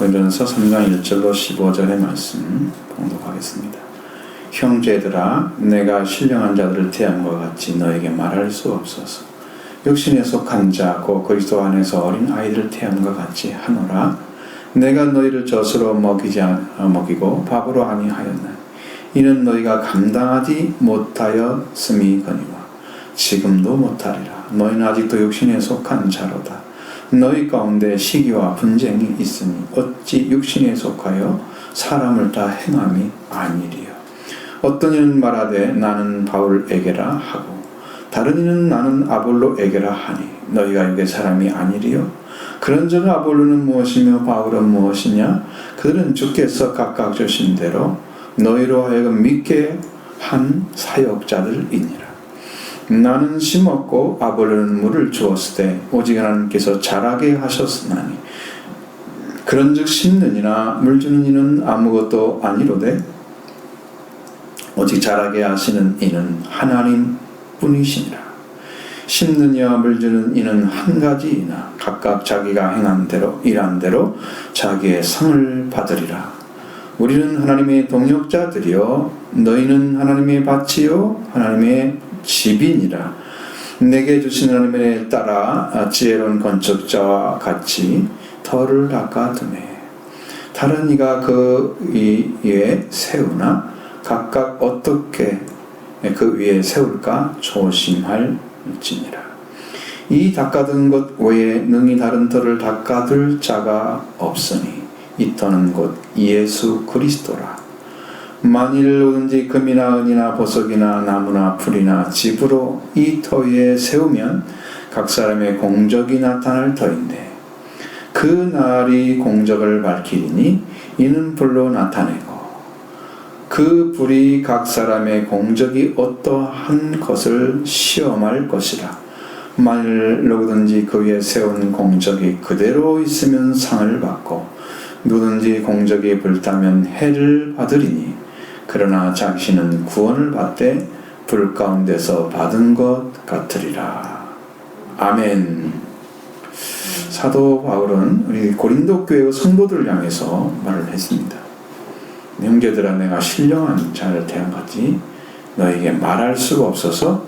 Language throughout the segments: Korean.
고린도전서 3장 1절로 15절의 말씀 봉독하겠습니다. 형제들아, 내가 신령한 자들을 대함과 같이 너에게 말할 수 없어서 육신에 속한 자 곧 그리스도 안에서 어린 아이들을 대함과 같이 하노라. 내가 너희를 젖으로 먹이고 밥으로 아니하였나니 이는 너희가 감당하지 못하였음이거니와 지금도 못하리라. 너희는 아직도 육신에 속한 자로다. 너희 가운데 시기와 분쟁이 있으니 어찌 육신에 속하여 사람을 다 행함이 아니리요. 어떤 이는 말하되 나는 바울에게라 하고 다른 이는 나는 아볼로에게라 하니 너희가 육의 사람이 아니리요. 그런즉 아볼로는 무엇이며 바울은 무엇이냐? 그들은 주께서 각각 주신 대로 너희로 하여금 믿게 한 사역자들이니라. 나는 심었고 아볼로는 물을 주었을 때 오직 하나님께서 자라게 하셨으나니 그런즉 심는 이나 물 주는 이는 아무것도 아니로되 오직 자라게 하시는 이는 하나님 뿐이시니라. 심는 이와 물 주는 이는 한 가지이나 각각 자기가 행한 대로 일한 대로 자기의 상을 받으리라. 우리는 하나님의 동역자들이요 너희는 하나님의 밭이요 하나님의 집이니라. 내게 주신 하나님의 따라 지혜로운 건축자와 같이 터를 닦아두매 다른 이가 그 위에 세우나 각각 어떻게 그 위에 세울까 조심할지니라. 이 닦아둔 것 외에 능히 다른 터를 닦아둘 자가 없으니 이 터는 곧 예수 그리스도라. 만일 누구든지 금이나 은이나 보석이나 나무나 풀이나 집으로 이 터 위에 세우면 각 사람의 공적이 나타날 터인데 그 날이 공적을 밝히리니 이는 불로 나타내고 그 불이 각 사람의 공적이 어떠한 것을 시험할 것이라. 만일 누구든지 그 위에 세운 공적이 그대로 있으면 상을 받고 누구든지 공적이 불타면 해를 받으리니 그러나 자신은 구원을 받되 불 가운데서 받은 것 같으리라. 아멘. 사도 바울은 우리 고린도 교회의 성도들을 향해서 말을 했습니다. 형제들아, 내가 신령한 자를 대함같이 너에게 말할 수가 없어서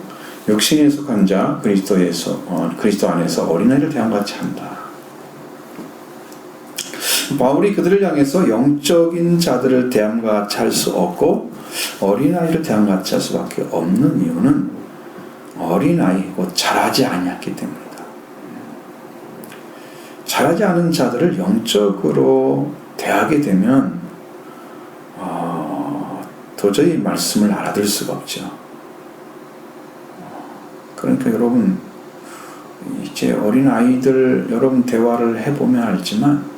육신에 속한 자 그리스도 안에서 어린아이를 대함같이 한다. 바울이 그들을 향해서 영적인 자들을 대함과 같이 할 수 없고 어린아이를 대함과 같이 할 수밖에 없는 이유는 어린아이 곧 자라지 아니했기 때문이다. 자라지 않은 자들을 영적으로 대하게 되면 도저히 말씀을 알아들 수가 없죠. 그러니까 여러분 이제 어린아이들 여러분 대화를 해보면 알지만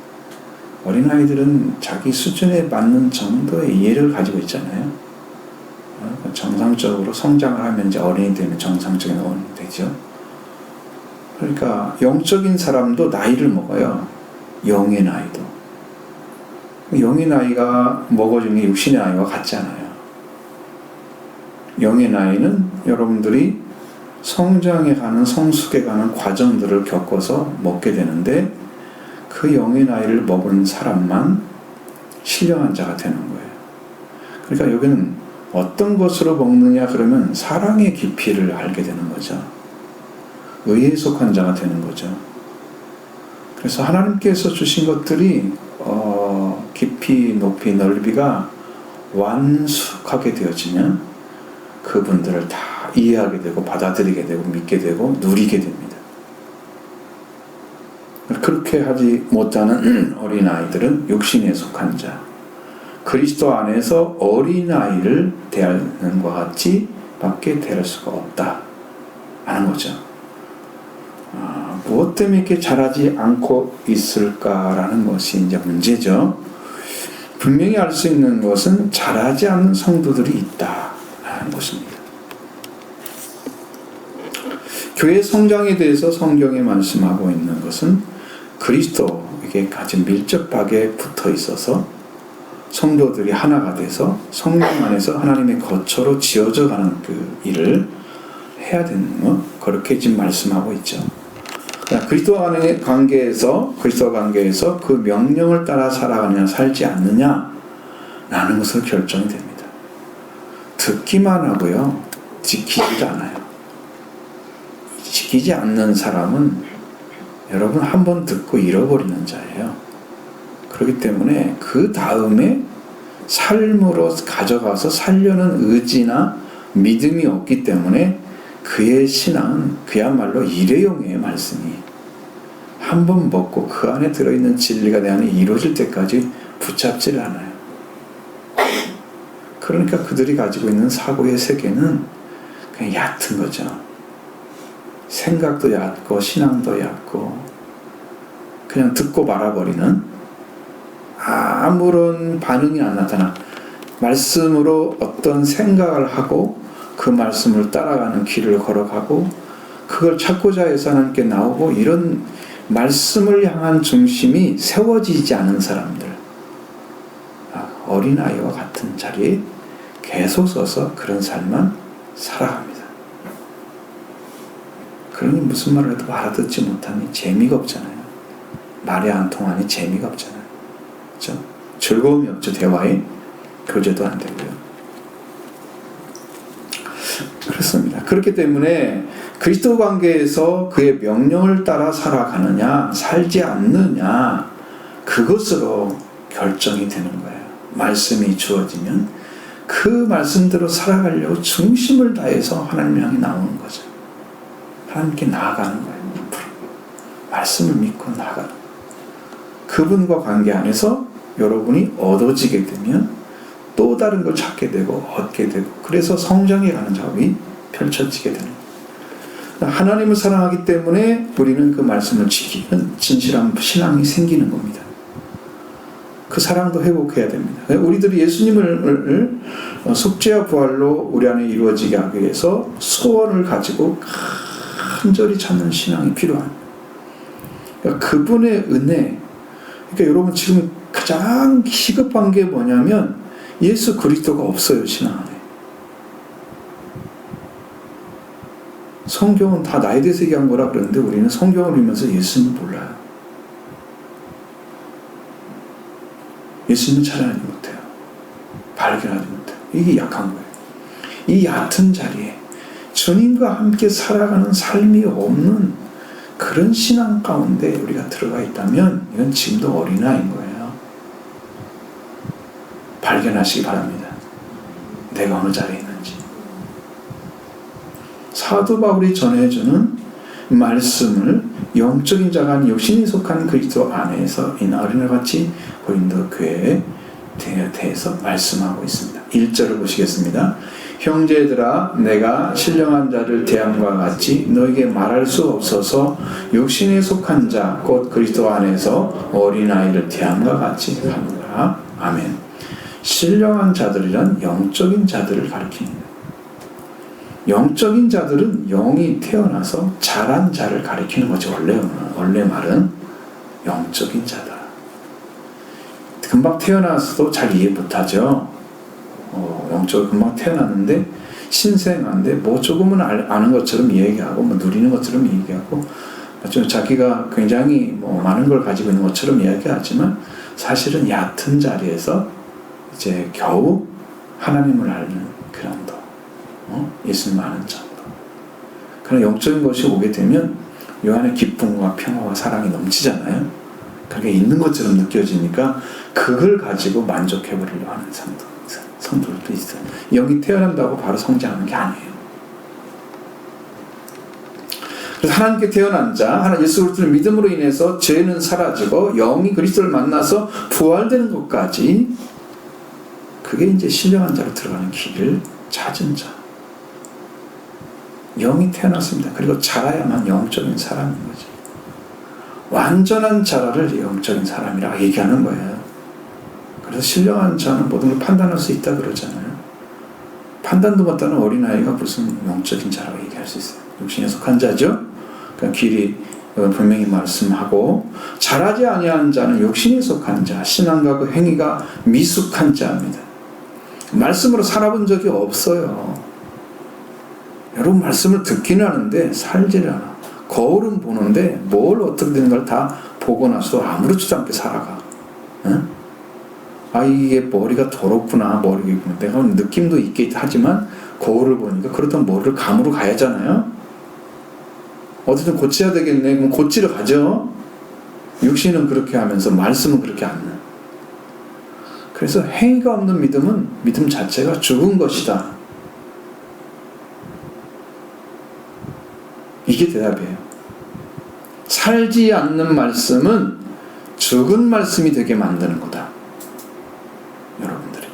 어린아이들은 자기 수준에 맞는 정도의 이해를 가지고 있잖아요. 정상적으로 성장을 하면 이제 어린이 되면 정상적인 어른이 되죠. 그러니까 영적인 사람도 나이를 먹어요. 영의 나이도. 영의 나이가 먹어주는 게 육신의 나이와 같지 않아요. 영의 나이는 여러분들이 성장해 가는 성숙해 가는 과정들을 겪어서 먹게 되는데 그 영의 나이를 먹은 사람만 신령한 자가 되는 거예요. 그러니까 여기는 어떤 것으로 먹느냐 그러면 사랑의 깊이를 알게 되는 거죠. 의에 속한 자가 되는 거죠. 그래서 하나님께서 주신 것들이 깊이, 높이, 넓이가 완숙하게 되어지면 그분들을 다 이해하게 되고 받아들이게 되고 믿게 되고 누리게 됩니다. 그렇게 하지 못하는 어린아이들은 육신에 속한 자, 그리스도 안에서 어린아이를 대하는 것 같이 밖에 대할 수가 없다 하는 거죠. 무엇 때문에 이렇게 자라지 않고 있을까라는 것이 이제 문제죠. 분명히 알 수 있는 것은 자라지 않는 성도들이 있다라는 것입니다. 교회 성장에 대해서 성경에 말씀하고 있는 것은 그리스도에게 아주 밀접하게 붙어 있어서 성도들이 하나가 돼서 성령 안에서 하나님의 거처로 지어져 가는 그 일을 해야 되는 것, 그렇게 지금 말씀하고 있죠. 그리스도와 관계에서 그 명령을 따라 살아가느냐 살지 않느냐 라는 것을 결정이 됩니다. 듣기만 하고요, 지키지도 않아요. 지키지 않는 사람은 여러분 한 번 듣고 잃어버리는 자예요. 그렇기 때문에 그 다음에 삶으로 가져가서 살려는 의지나 믿음이 없기 때문에 그의 신앙은 그야말로 일회용의 말씀이 한 번 먹고 그 안에 들어있는 진리가 내 안에 이루어질 때까지 붙잡지를 않아요. 그러니까 그들이 가지고 있는 사고의 세계는 그냥 얕은 거죠. 생각도 얕고 신앙도 얕고 그냥 듣고 말아버리는, 아무런 반응이 안 나타나 말씀으로 어떤 생각을 하고 그 말씀을 따라가는 길을 걸어가고 그걸 찾고자 해서 하나님께 나오고, 이런 말씀을 향한 중심이 세워지지 않은 사람들, 어린아이와 같은 자리에 계속 서서 그런 삶만 살아갑니다. 그러니 무슨 말을 해도 알아듣지 못하니 재미가 없잖아요. 말이 안 통하니 재미가 없잖아요. 그렇죠? 즐거움이 없죠. 대화에 교제도 안 되고요. 그렇습니다. 그렇기 때문에 그리스도 관계에서 그의 명령을 따라 살아가느냐 살지 않느냐, 그것으로 결정이 되는 거예요. 말씀이 주어지면 그 말씀대로 살아가려고 중심을 다해서 하나님을 향해 나오는 거죠. 하나님께 나아가는 거예요. 말씀을 믿고 나아가는 거예요. 그분과 관계 안에서 여러분이 얻어지게 되면 또 다른 걸 찾게 되고 얻게 되고, 그래서 성장해 가는 작업이 펼쳐지게 되는 거예요. 하나님을 사랑하기 때문에 우리는 그 말씀을 지키는 진실한 신앙이 생기는 겁니다. 그 사랑도 회복해야 됩니다. 우리들이 예수님을 속죄와 부활로 우리 안에 이루어지게 하기 위해서 소원을 가지고 간절히 찾는 신앙이 필요합니다. 그러니까 그분의 은혜, 그러니까 여러분 지금 가장 시급한 게 뭐냐면 예수 그리스도가 없어요, 신앙 안에. 성경은 다 나에 대해서 얘기한 거라 그러는데 우리는 성경을 읽으면서 예수님 몰라요. 예수님은 찾아내지 못해요. 발견하지 못해요. 이게 약한 거예요. 이 얕은 자리에 주님과 함께 살아가는 삶이 없는 그런 신앙 가운데 우리가 들어가 있다면 이건 지금도 어린아이인 거예요. 발견하시기 바랍니다. 내가 어느 자리에 있는지. 사도 바울이 전해주는 말씀을 영적인 자가 아닌 육신이 속한 그리스도 안에서 이 어린아이같이 고린도 교회에 대해서 말씀하고 있습니다. 1절을 보시겠습니다. 형제들아, 내가 신령한 자를 대함과 같이 너에게 말할 수 없어서 육신에 속한 자 곧 그리스도 안에서 어린아이를 대함과 같이 하노라. 아멘. 신령한 자들이란 영적인 자들을 가리킵니다. 영적인 자들은 영이 태어나서 자란 자를 가리키는 거죠. 원래 말은 영적인 자다. 금방 태어나서도 잘 이해 못하죠. 영적으로 금방 태어났는데 신생한데 뭐 조금은 아는 것처럼 얘기하고 뭐 누리는 것처럼 얘기하고 좀 자기가 굉장히 뭐 많은 걸 가지고 있는 것처럼 이야기하지만 사실은 얕은 자리에서 이제 겨우 하나님을 알는 그 정도, 예수님 아는 정도. 그런 영적인 것이 오게 되면 요 안에 기쁨과 평화와 사랑이 넘치잖아요. 그게 있는 것처럼 느껴지니까 그걸 가지고 만족해버리려고 하는 성도들도 있어요. 영이 태어난다고 바로 성장하는 게 아니에요. 그래서 하나님께 태어난 자, 예수 그리스도를 믿음으로 인해서 죄는 사라지고 영이 그리스도를 만나서 부활되는 것까지, 그게 이제 신령한 자로 들어가는 길을 찾은 자. 영이 태어났습니다. 그리고 자라야만 영적인 사람인 거죠. 완전한 자라를 영적인 사람이라고 얘기하는 거예요. 그래서 신령한 자는 모든 걸 판단할 수 있다 그러잖아요. 판단도 못하는 어린아이가 무슨 영적인 자라고 얘기할 수 있어요. 육신에 속한 자죠. 그러니까 길이 분명히 말씀하고, 자라지 아니한 자는 육신에 속한 자, 신앙과 그 행위가 미숙한 자입니다. 말씀으로 살아본 적이 없어요. 여러분 말씀을 듣기는 하는데 살지를 않아. 거울은 보는데 뭘 어떻게 되는 걸 다 보고 나서 아무렇지도 않게 살아가. 응? 아, 이게 머리가 더럽구나, 머리가. 내가 느낌도 있게 하지만 거울을 보니까 그렇다면 머리를 감으로 가야잖아요. 어쨌든 고쳐야 되겠네. 그럼 고치러 가죠. 육신은 그렇게 하면서 말씀은 그렇게 않는. 그래서 행위가 없는 믿음은 믿음 자체가 죽은 것이다. 이게 대답이에요. 살지 않는 말씀은 죽은 말씀이 되게 만드는 거다. 여러분들이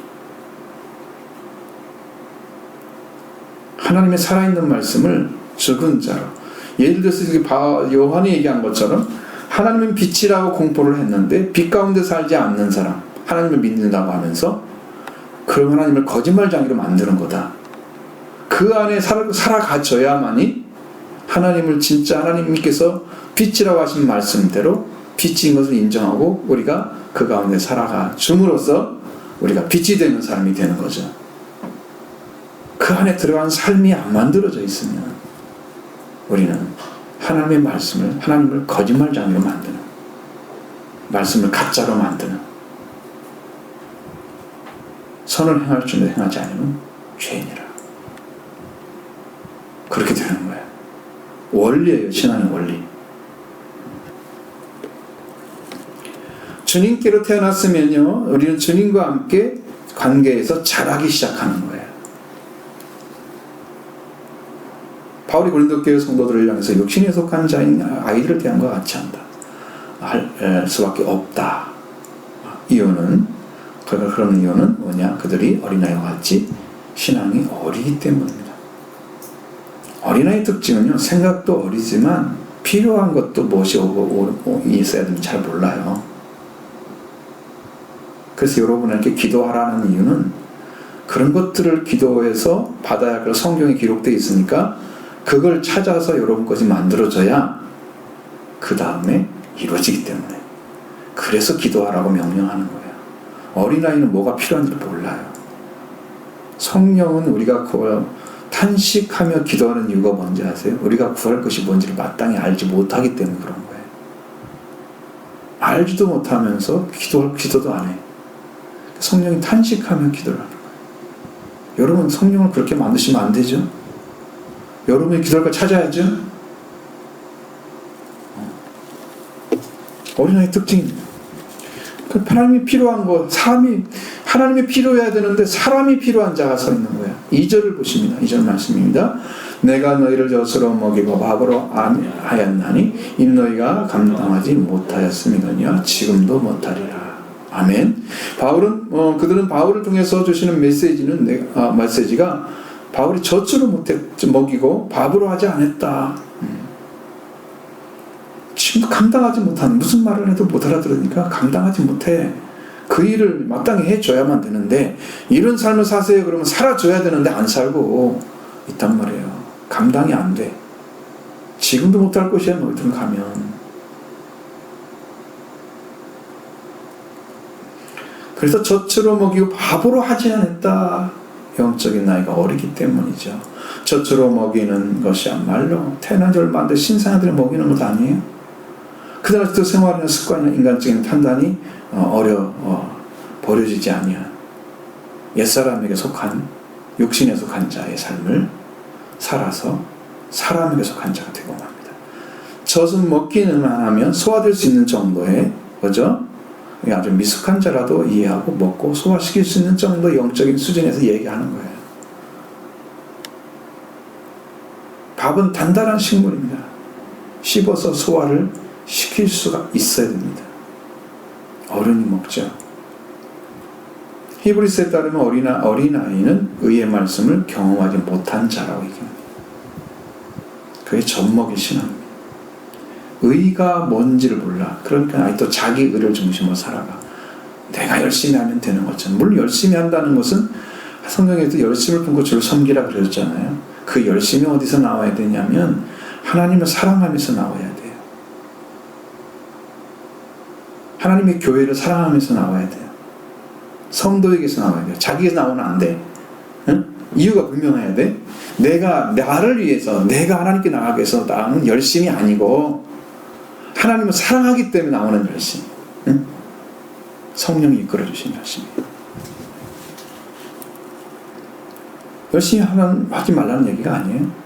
하나님의 살아있는 말씀을 죽은 자로, 예를 들어서 요한이 얘기한 것처럼 하나님은 빛이라고 공포를 했는데 빛 가운데 살지 않는 사람, 하나님을 믿는다고 하면서 그럼 하나님을 거짓말장이로 만드는 거다. 그 안에 살아가져야만이 하나님을 진짜 하나님께서 빛이라고 하신 말씀대로 빛인 것을 인정하고 우리가 그 가운데 살아가 줌으로써 우리가 빛이 되는 사람이 되는 거죠. 그 안에 들어간 삶이 안 만들어져 있으면 우리는 하나님의 말씀을, 하나님을 거짓말장이로 만드는, 말씀을 가짜로 만드는, 선을 행할 줄도 행하지 않으면 죄인이라. 그렇게 되는 거예요. 원리예요. 신앙의 원리. 주님께로 태어났으면요, 우리는 주님과 함께 관계에서 자라기 시작하는 거예요. 바울이 고린도 교회 성도들을 향해서 육신에 속한 자인 아이들을 대한 것 같이 한다. 할 수밖에 없다. 이유는, 그런 이유는 뭐냐? 그들이 어린아이와 같이 신앙이 어리기 때문입니다. 어린아이 특징은요, 생각도 어리지만 필요한 것도 무엇이 있어야 되는지 잘 몰라요. 그래서 여러분에게 기도하라는 이유는 그런 것들을 기도해서 받아야 할 성경에 기록되어 있으니까 그걸 찾아서 여러분 것이 만들어져야 그 다음에 이루어지기 때문에, 그래서 기도하라고 명령하는 거예요. 어린아이는 뭐가 필요한지 몰라요. 성령은 우리가 탄식하며 기도하는 이유가 뭔지 아세요? 우리가 구할 것이 뭔지를 마땅히 알지 못하기 때문에 그런 거예요. 알지도 못하면서 기도도 안 해. 성령이 탄식하며 기도를 하는 거예요. 여러분, 성령을 그렇게 만드시면 안 되죠? 여러분이 기도할 걸 찾아야죠? 어린아이 특징입니다. 하나님이 필요한 것, 하나님이 필요해야 되는데 사람이 필요한 자가 서 있는 거예요. 2절을 보십니다. 2절 말씀입니다. 내가 너희를 젖으로 먹이고 밥으로 하였나니 이 너희가 감당하지 못하였음이거니와 지금도 못하리라. 아멘. 바울은 그들은 바울을 통해서 주시는 메시지가 바울이 젖으로 먹이고 밥으로 하지 않았다. 지금도 감당하지 못하는, 무슨 말을 해도 못 알아들으니까 감당하지 못해. 그 일을 마땅히 해줘야만 되는데, 이런 삶을 사세요 그러면 살아줘야 되는데 안 살고 있단 말이에요. 감당이 안 돼. 지금도 못할 것이야 너희들은 가면. 그래서 젖으로 먹이고 밥으로 하지 않았다. 영적인 나이가 어리기 때문이죠. 젖으로 먹이는 것이야말로 태어난 지 얼마 안 돼 신생아들을 먹이는 것 아니에요? 그날부터 생활하는 습관이나 인간적인 판단이 버려지지 아니한 옛사람에게 속한, 육신에 속한 자의 삶을 살아서 사람에게 속한 자가 되고 맙니다. 젖은 먹기는 하면 소화될 수 있는 정도의, 그죠? 아주 미숙한 자라도 이해하고 먹고 소화시킬 수 있는 정도 영적인 수준에서 얘기하는 거예요. 밥은 단단한 식물입니다. 씹어서 소화를 시킬 수가 있어야 됩니다. 어른이 먹죠. 히브리서에 따르면 어린아이는 의의 말씀을 경험하지 못한 자라고 얘기합니다. 그게 젖먹이 신앙입니다. 의가 뭔지를 몰라. 그러니까 아직도 자기 의를 중심으로 살아가. 내가 열심히 하면 되는 것처럼. 물론 열심히 한다는 것은 성경에도 열심을 품고 주를 섬기라 그러셨잖아요. 그 열심이 어디서 나와야 되냐면 하나님을 사랑하면서 나와야 돼요. 하나님의 교회를 사랑하면서 나와야 돼요. 성도에게서 나와야 돼요. 자기에서 나오면 안 돼. 응? 이유가 분명해야 돼. 내가 나를 위해서, 내가 하나님께 나가기 위해서 나오는 열심이 아니고 하나님을 사랑하기 때문에 나오는 열심. 응? 성령이 이끌어주신 열심이에요. 열심히 하지 말라는 얘기가 아니에요.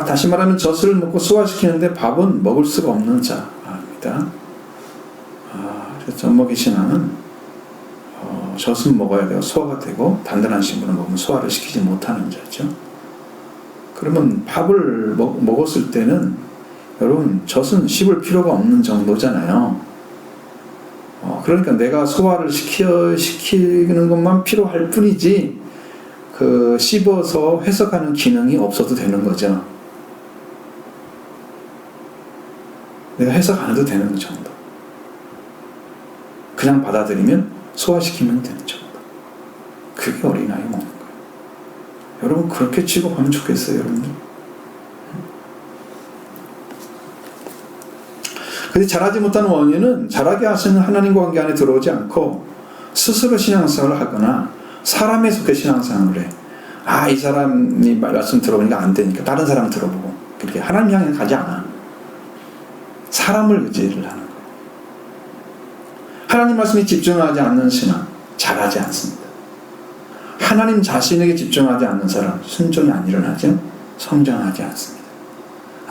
다시 말하면 젖을 먹고 소화시키는데 밥은 먹을 수가 없는 자입니다. 그래서 젖먹이 신앙은 젖은 먹어야 되고 소화가 되고 단단한 식물을 먹으면 소화를 시키지 못하는 자죠. 그러면 밥을 먹었을 때는 여러분 젖은 씹을 필요가 없는 정도잖아요. 그러니까 내가 소화를 시키는 것만 필요할 뿐이지 씹어서 해석하는 기능이 없어도 되는 거죠. 내가 해석 안 해도 되는 정도. 그냥 받아들이면 소화시키면 되는 정도. 그게 어린아이 먹는 거예요. 여러분 그렇게 취급하면 좋겠어요, 여러분들. 근데 잘하지 못하는 원인은 잘하게 하시는 하나님과 관계 안에 들어오지 않고 스스로 신앙생활을 하거나 사람에 속해 신앙생활을 해. 이 사람이 말씀 들어보니까 안 되니까 다른 사람 들어보고 그렇게 하나님 향해 가지 않아. 사람을 의지를 하는 거예요. 하나님 말씀에 집중하지 않는 신앙 잘하지 않습니다. 하나님 자신에게 집중하지 않는 사람 순종이 안 일어나죠. 성장하지 않습니다.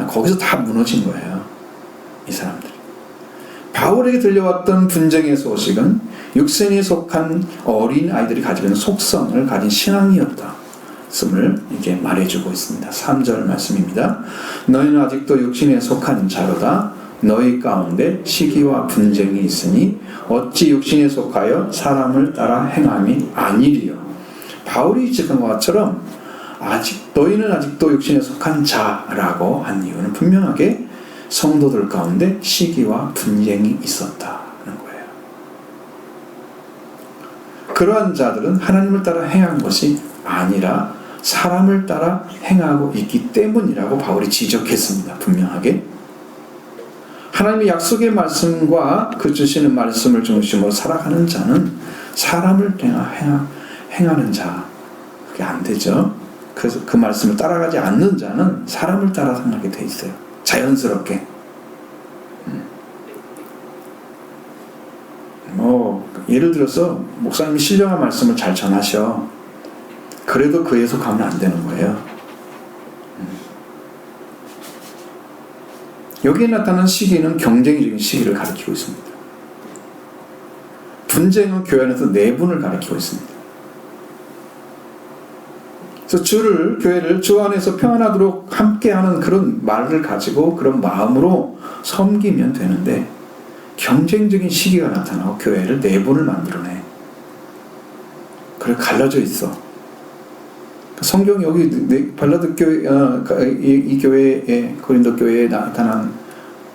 거기서 다 무너진 거예요. 이 사람들이. 바울에게 들려왔던 분쟁의 소식은 육신에 속한 어린 아이들이 가지고 있는 속성을 가진 신앙이었다. 을 이게 말해주고 있습니다. 3절 말씀입니다. 너희는 아직도 육신에 속한 자로다. 너희 가운데 시기와 분쟁이 있으니 어찌 육신에 속하여 사람을 따라 행함이 아니리요. 바울이 지금 것처럼 너희는 아직도 육신에 속한 자라고 한 이유는 분명하게 성도들 가운데 시기와 분쟁이 있었다는 거예요. 그러한 자들은 하나님을 따라 행한 것이 아니라 사람을 따라 행하고 있기 때문이라고 바울이 지적했습니다. 분명하게. 하나님의 약속의 말씀과 그 주시는 말씀을 중심으로 살아가는 자는 사람을 행하는 자. 그게 안 되죠. 그래서 그 말씀을 따라가지 않는 자는 사람을 따라 행하게 돼 있어요. 자연스럽게. 예를 들어서 목사님이 신령한 말씀을 잘 전하셔. 그래도 그에 속하면 안 되는 거예요. 여기에 나타난 시기는 경쟁적인 시기를 가리키고 있습니다. 분쟁은 교회 안에서 내분을 가리키고 있습니다. 그래서 교회를 주 안에서 평안하도록 함께하는 그런 말을 가지고 그런 마음으로 섬기면 되는데 경쟁적인 시기가 나타나고 교회를 내분을 만들어내. 그래 갈라져 있어. 성경 여기 발라드 교회 이 교회에 고린도 교회에 나타난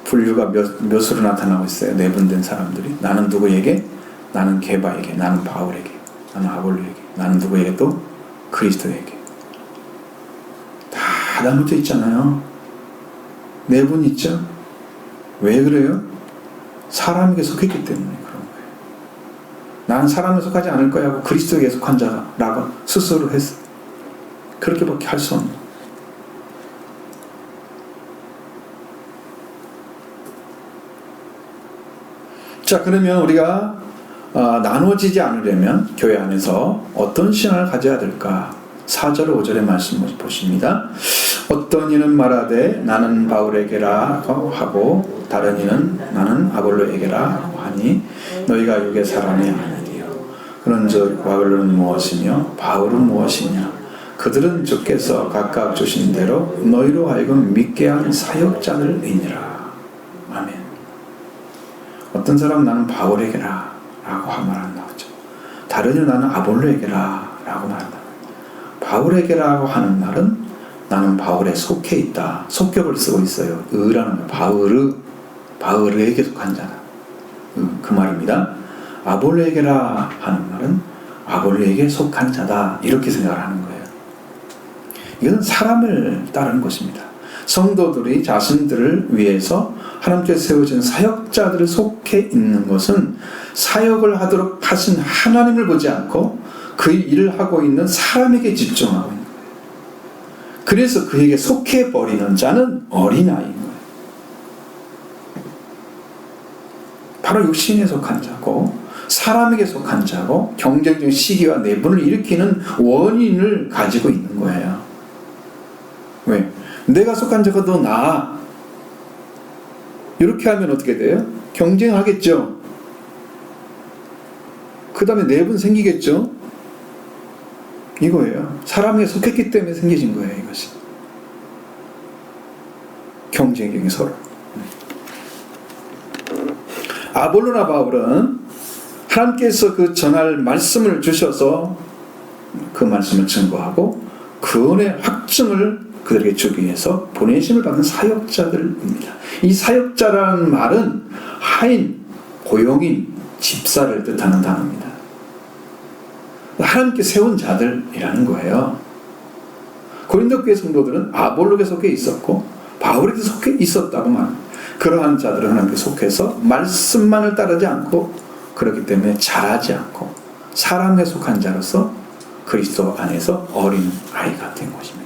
분류가 몇으로 나타나고 있어요. 내분된 사람들이. 나는 누구에게? 나는 게바에게, 나는 바울에게, 나는 아볼로에게, 나는 누구에게 또? 그리스도에게. 다 나눠져 있잖아요. 내분 있죠? 왜 그래요? 사람에게 속했기 때문에 그런 거예요. 난 사람에 속하지 않을 거야 하고 그리스도에게 속한 자라고 스스로 했어. 그렇게밖에 할 수 없는. 자, 그러면 우리가 나눠지지 않으려면 교회 안에서 어떤 신앙을 가져야 될까? 4절 5절의 말씀을 보십니다. 어떤 이는 말하되 나는 바울에게라 하고 다른 이는 나는 아볼로에게라 하니 너희가 육의 사람이 아니니요. 그런즉 바울은 무엇이며 바울은 무엇이냐? 그들은 주께서 각각 주신 대로 너희로 하여금 믿게 한 사역자들이니라. 아멘. 어떤 사람 나는 바울에게라 라고 말한다. 다른 이는 나는 아볼로에게라 라고 말한다. 바울에게라고 하는 말은 나는 바울에 속해 있다. 속격을 쓰고 있어요. 라는 거. 바울에게 속한 자다. 그 말입니다. 아볼로에게라 하는 말은 아볼로에게 속한 자다. 이렇게 생각을 하는 거예요. 이건 사람을 따르는 것입니다. 성도들이 자신들을 위해서 하나님께 세워진 사역자들을 속해 있는 것은 사역을 하도록 하신 하나님을 보지 않고 그 일을 하고 있는 사람에게 집중하고 있는 거예요. 그래서 그에게 속해 버리는 자는 어린아이인 거예요. 바로 육신에 속한 자고 사람에게 속한 자고 경쟁적 시기와 내분을 일으키는 원인을 가지고 있는 거예요. 왜? 내가 속한 자가 더 나아. 이렇게 하면 어떻게 돼요? 경쟁하겠죠. 그 다음에 내분 생기겠죠. 이거예요. 사람에게 속했기 때문에 생겨진 거예요. 이것이 경쟁적인 서로. 아볼로나 바울은 하나님께서 그 전할 말씀을 주셔서 그 말씀을 증거하고 그 은혜 확증을 그들에게 주기 위해서 보내심을 받는 사역자들입니다. 이 사역자라는 말은 하인, 고용인, 집사를 뜻하는 단어입니다. 하나님께 세운 자들이라는 거예요. 고린도 교회 성도들은 아볼로에 속해 있었고 바울에게 속해 있었다고 말합니다. 그러한 자들은 하나님께 속해서 말씀만을 따르지 않고 그렇기 때문에 자라지 않고 사람에 속한 자로서 그리스도 안에서 어린 아이가 된 것입니다.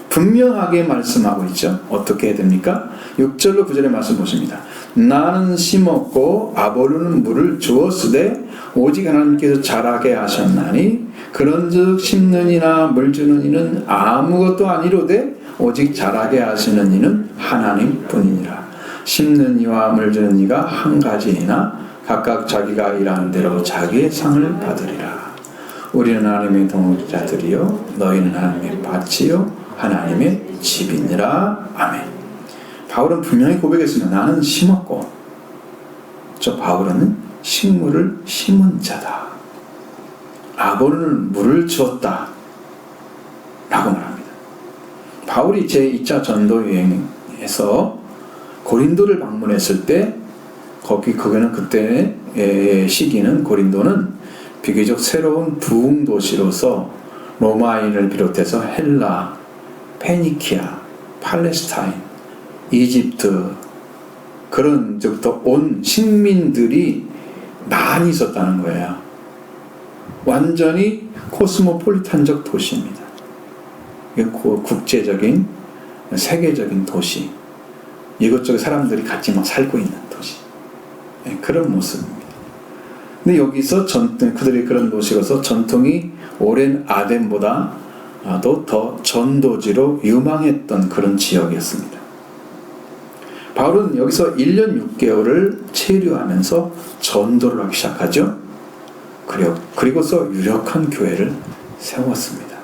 분명하게 말씀하고 있죠. 어떻게 해야 됩니까? 6절로 9절의 말씀 보십니다. 나는 심었고 아볼로는 물을 주었으되 오직 하나님께서 자라게 하셨나니 그런즉 심는 이나 물 주는 이는 아무것도 아니로되 오직 자라게 하시는 이는 하나님 뿐이니라. 심는 이와 물 주는 이가 한 가지이나 각각 자기가 일하는 대로 자기의 상을 받으리라. 우리는 하나님의 동역자들이요 너희는 하나님의 밭이요 하나님의 집이니라. 아멘. 바울은 분명히 고백했습니다. 나는 심었고 저 바울은 식물을 심은 자다. 아볼로는 물을 주었다 라고 말합니다. 바울이 제2차 전도 여행에서 고린도를 방문했을 때 거기는 그때 시기는 고린도는 비교적 새로운 부흥 도시로서 로마인을 비롯해서 헬라, 페니키아, 팔레스타인, 이집트 그런 적부터 온 식민들이 많이 있었다는 거예요. 완전히 코스모폴리탄적 도시입니다. 국제적인 세계적인 도시, 이것저것 사람들이 같이 막 살고 있는 도시, 그런 모습입니다. 근데 여기서 그들이 그런 도시로서 전통이 오랜 아덴보다도 더 전도지로 유망했던 그런 지역이었습니다. 바울은 여기서 1년 6개월을 체류하면서 전도를 하기 시작하죠. 그리고서 유력한 교회를 세웠습니다.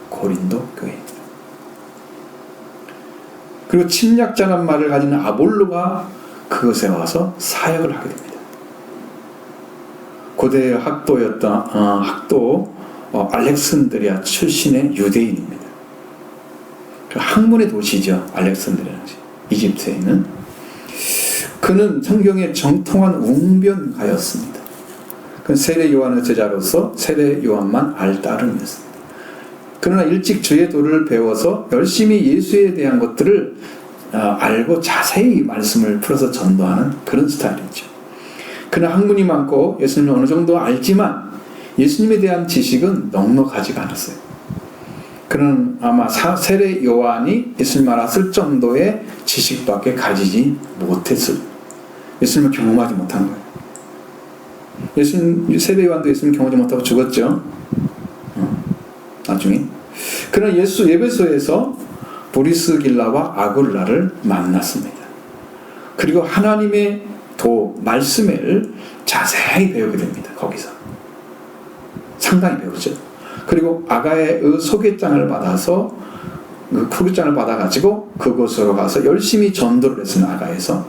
고린도 교회입니다. 그리고 침략자란 말을 가진 아볼로가 그것에 와서 사역을 하게 됩니다. 고대 학도였던 알렉산드리아 출신의 유대인입니다. 학문의 도시죠. 알렉산드리아 이집트에 있는. 그는 성경의 정통한 웅변가였습니다. 그는 세례 요한의 제자로서 세례 요한만 알 따름이었습니다. 그러나 일찍 주의 도를 배워서 열심히 예수에 대한 것들을 알고 자세히 말씀을 풀어서 전도하는 그런 스타일이죠. 그는 학문이 많고 예수님을 어느 정도 알지만 예수님에 대한 지식은 넉넉하지가 않았어요. 그는 아마 세례 요한이 예수님 알았을 정도의 지식밖에 가지지 못했을, 예수님을 경험하지 못한 거예요. 세례 요한도 예수님 경험하지 못하고 죽었죠. 나중에. 그러나 예배소에서 브리스길라와 아굴라를 만났습니다. 그리고 하나님의 말씀을 자세히 배우게 됩니다. 거기서 상당히 배우죠. 그리고 아가의 소개장을 받아서 소개장을 받아가지고 그곳으로 가서 열심히 전도를 했습니다. 아가에서.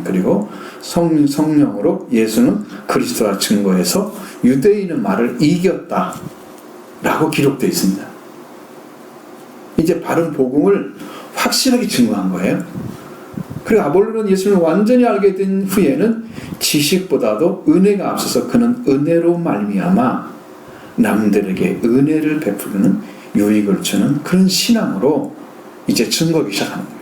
그리고 성령으로 예수는 그리스도라 증거해서 유대인의 말을 이겼다 라고 기록되어 있습니다. 이제 바른 복음을 확실하게 증거한 거예요. 그리고 아볼로는 예수님을 완전히 알게 된 후에는 지식보다도 은혜가 앞서서 그는 은혜로 말미암아 남들에게 은혜를 베푸는 유익을 주는 그런 신앙으로 이제 증거하기 시작하는 겁니다.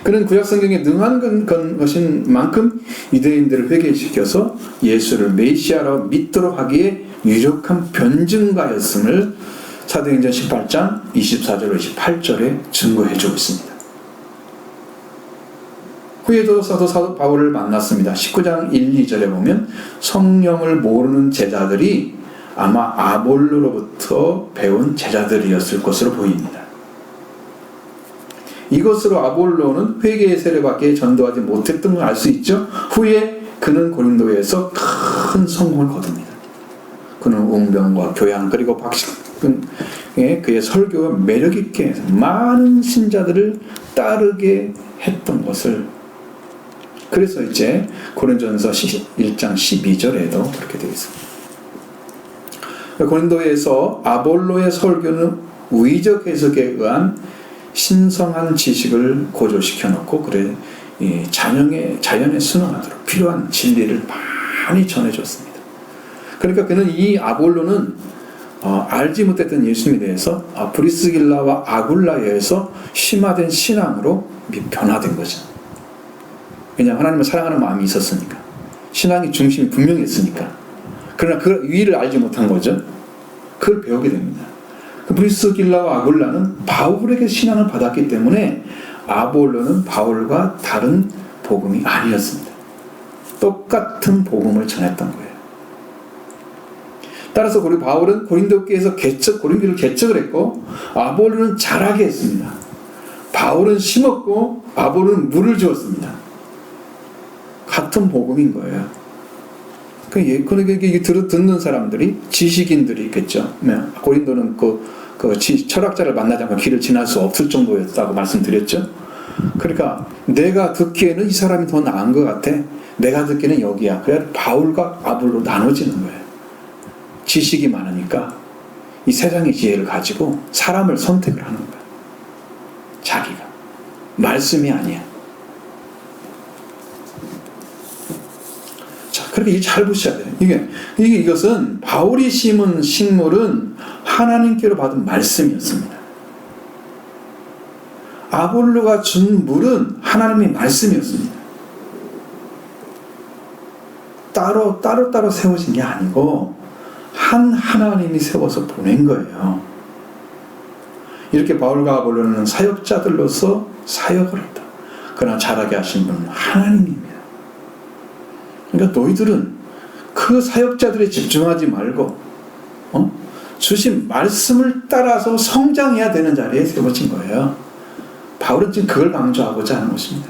그는 구약 성경에 능한 것인 만큼 유대인들을 회개시켜서 예수를 메시아라고 믿도록 하기에 유력한 변증가였음을 사도행전 18장 24절 28절에 증거해주고 있습니다. 후에도 사도 바울을 만났습니다. 19장 1, 2절에 보면 성령을 모르는 제자들이 아마 아볼로로부터 배운 제자들이었을 것으로 보입니다. 이것으로 아볼로는 회개의 세례밖에 전도하지 못했던 걸 알 수 있죠. 후에 그는 고린도에서 큰 성공을 거둡니다. 그는 웅병과 교양 그리고 박식근의 그의 설교가 매력 있게 해서 많은 신자들을 따르게 했던 것을, 그래서 이제 고린도전서 1장 12절에도 그렇게 되어 있습니다. 고린도에서 아볼로의 설교는 우의적 해석에 의한 신성한 지식을 고조시켜 놓고 그래 자연에 순응하도록 필요한 진리를 많이 전해줬습니다. 그러니까 그는 이 아볼로는 알지 못했던 예수님에 대해서 브리스길라와 아굴라에 의해서 심화된 신앙으로 변화된 거죠. 왜냐하면 하나님을 사랑하는 마음이 있었으니까, 신앙의 중심이 분명했으니까. 그러나 그 위를 알지 못한 거죠. 그걸 배우게 됩니다. 브리스길라와 아굴라는 바울에게 신앙을 받았기 때문에 아볼로는 바울과 다른 복음이 아니었습니다. 똑같은 복음을 전했던 거예요. 따라서 우리 바울은 고린도교에서 고린도를 개척을 했고 아볼로는 자라게 했습니다. 바울은 심었고 아볼로는 물을 주었습니다. 같은 복음인 거예요. 그러니까 이게 듣는 사람들이 지식인들이 있겠죠. 고린도는 철학자를 만나지 않고 길을 지날 수 없을 정도였다고 말씀드렸죠. 그러니까 내가 듣기에는 이 사람이 더 나은 것 같아. 내가 듣기에는 여기야. 그래야 바울과 아볼로 나눠지는 거예요. 지식이 많으니까 이 세상의 지혜를 가지고 사람을 선택을 하는 거예요. 자기가. 말씀이 아니야. 그렇게 잘 보셔야 돼요. 이것은 바울이 심은 식물은 하나님께로 받은 말씀이었습니다. 아볼로가 준 물은 하나님의 말씀이었습니다. 따로 세워진 게 아니고 하나님이 세워서 보낸 거예요. 이렇게 바울과 아볼로는 사역자들로서 사역을 했다. 그러나 자라게 하신 분은 하나님입니다. 그러니까 너희들은 그 사역자들에 집중하지 말고 주신 말씀을 따라서 성장해야 되는 자리에 세워진 거예요. 바울은 지금 그걸 강조하고자 하는 것입니다.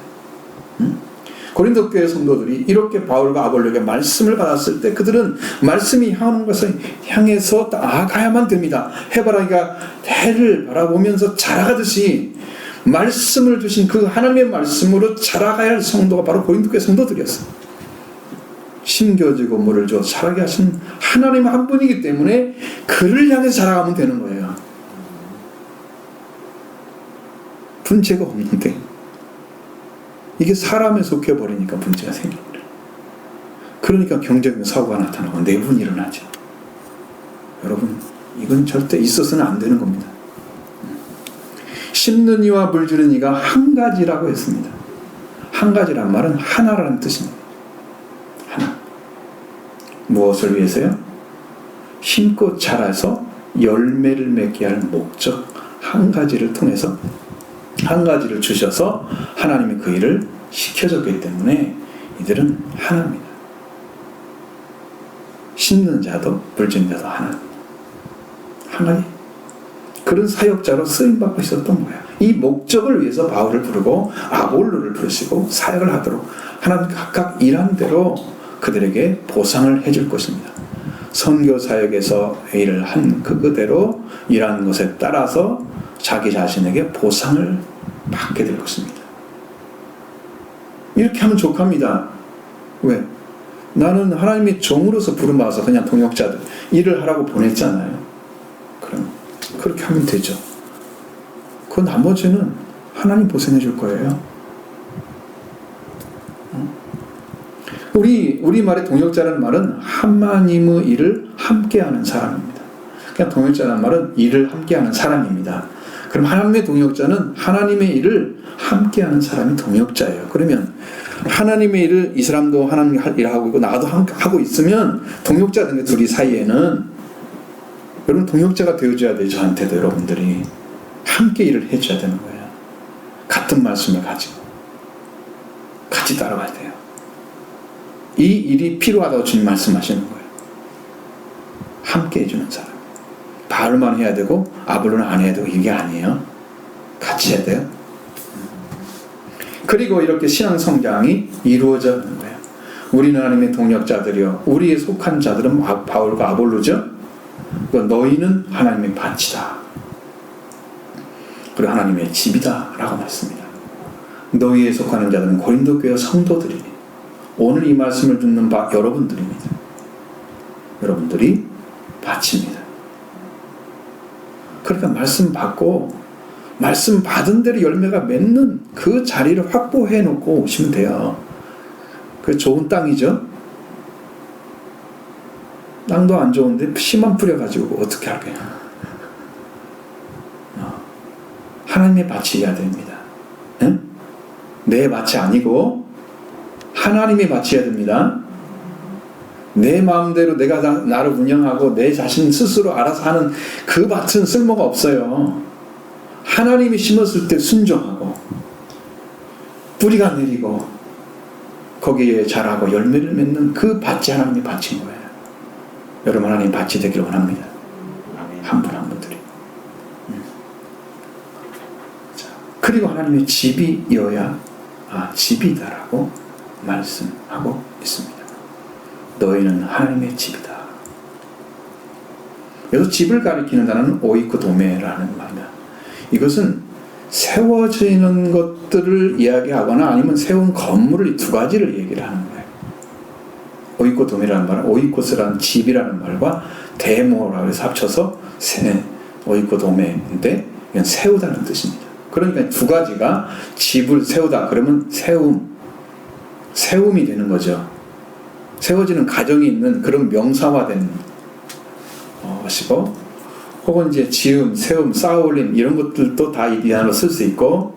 고린도 교회 성도들이 이렇게 바울과 아볼로에게 말씀을 받았을 때 그들은 말씀이 향하는 것을 향해서 나아가야만 됩니다. 해바라기가 해를 바라보면서 자라가듯이 말씀을 주신 그 하나님의 말씀으로 자라가야 할 성도가 바로 고린도 교회 성도들이었어요. 심겨지고 물을 줘 자라게 하신 하나님 한 분이기 때문에 그를 향해서 자라가면 되는 거예요. 분체가 없는데 이게 사람에 속해버리니까 문제가 생깁니다. 그러니까 경제적인 사고가 나타나고 내분이 일어나죠. 여러분, 이건 절대 있어서는 안 되는 겁니다. 심는 이와 물 주는 이가 한 가지라고 했습니다. 한 가지란 말은 하나라는 뜻입니다. 하나. 무엇을 위해서요? 심고 자라서 열매를 맺게 할 목적 한 가지를 통해서 한 가지를 주셔서 하나님이 그 일을 시켜줬기 때문에 이들은 하나입니다. 심는 자도 물주는 자도 하나님. 그런 사역자로 쓰임받고 있었던 거예요. 이 목적을 위해서 바울을 부르고 아볼로를 부르시고 사역을 하도록 하나님 각각 일한 대로 그들에게 보상을 해줄 것입니다. 선교 사역에서 일을 한 그대로 일한 것에 따라서 자기 자신에게 보상을 받게 될 것입니다. 이렇게 하면 족합니다. 왜? 나는 하나님의 종으로서 부름받아서 그냥 동역자들 일을 하라고 보냈잖아요. 그럼 그렇게 하면 되죠. 그 나머지는 하나님 보상해 줄 거예요. 우리말의 동역자라는 말은 하나님의 일을 함께하는 사람입니다. 그러니까 동역자란 말은 일을 함께하는 사람입니다. 그럼 하나님의 동역자는 하나님의 일을 함께하는 사람이 동역자예요. 그러면 하나님의 일을 이 사람도 하나님 일을 하고 있고 나도 하고 있으면 동역자 된 둘이 사이에는 여러분 동역자가 되어줘야 돼요. 저한테도 여러분들이 함께 일을 해줘야 되는 거예요. 같은 말씀을 가지고 같이 따라가야 돼요. 이 일이 필요하다고 주님 말씀하시는 거예요. 함께 해주는 사람. 바울만 해야 되고 아볼로는 안 해야 되고 이게 아니에요. 같이 해야 돼요. 그리고 이렇게 신앙 성장이 이루어져 가는 거예요. 우리는 하나님의 동역자들이요, 우리의 속한 자들은 바울과 아볼로죠. 너희는 하나님의 밭이다, 그리고 하나님의 집이다 라고 말씀합니다. 너희에 속하는 자들은 고린도 교회 성도들이니 오늘 이 말씀을 듣는 여러분들입니다. 여러분들이 밭입니다. 그러니까 말씀 받고 말씀 받은 대로 열매가 맺는 그 자리를 확보해 놓고 오시면 돼요. 그 좋은 땅이죠. 땅도 안 좋은데 씨만 뿌려가지고 어떻게 하게요. 하나님의 밭이어야 됩니다. 응? 내 밭이 아니고 하나님의 밭이어야 됩니다. 내 마음대로 내가 나를 운영하고 내 자신 스스로 알아서 하는 그 밭은 쓸모가 없어요. 하나님이 심었을 때 순종하고 뿌리가 내리고 거기에 자라고 열매를 맺는 그 밭이 하나님의 밭인 거예요. 여러분 하나님 밭이 되기를 원합니다. 한 분 한 분들이. 자, 그리고 하나님의 집이어야 집이다라고 말씀하고 있습니다. 너희는 하나님의 집이다. 여기서 집을 가리키는 단어는 오이코도메라는 말입니다. 이것은 세워지는 것들을 이야기하거나 아니면 세운 건물을 이 두 가지를 얘기를 하는 거예요. 오이코도메라는 말은 오이코스라는 집이라는 말과 데모라고 해서 합쳐서 오이코도메인데 이건 세우다는 뜻입니다. 그러니까 두 가지가 집을 세우다 그러면 세움이 되는 거죠. 세워지는 가정이 있는 그런 명사화된 것이고, 혹은 이제 지음, 세움, 쌓아올림 이런 것들도 다 이 단어로 쓸 수 있고,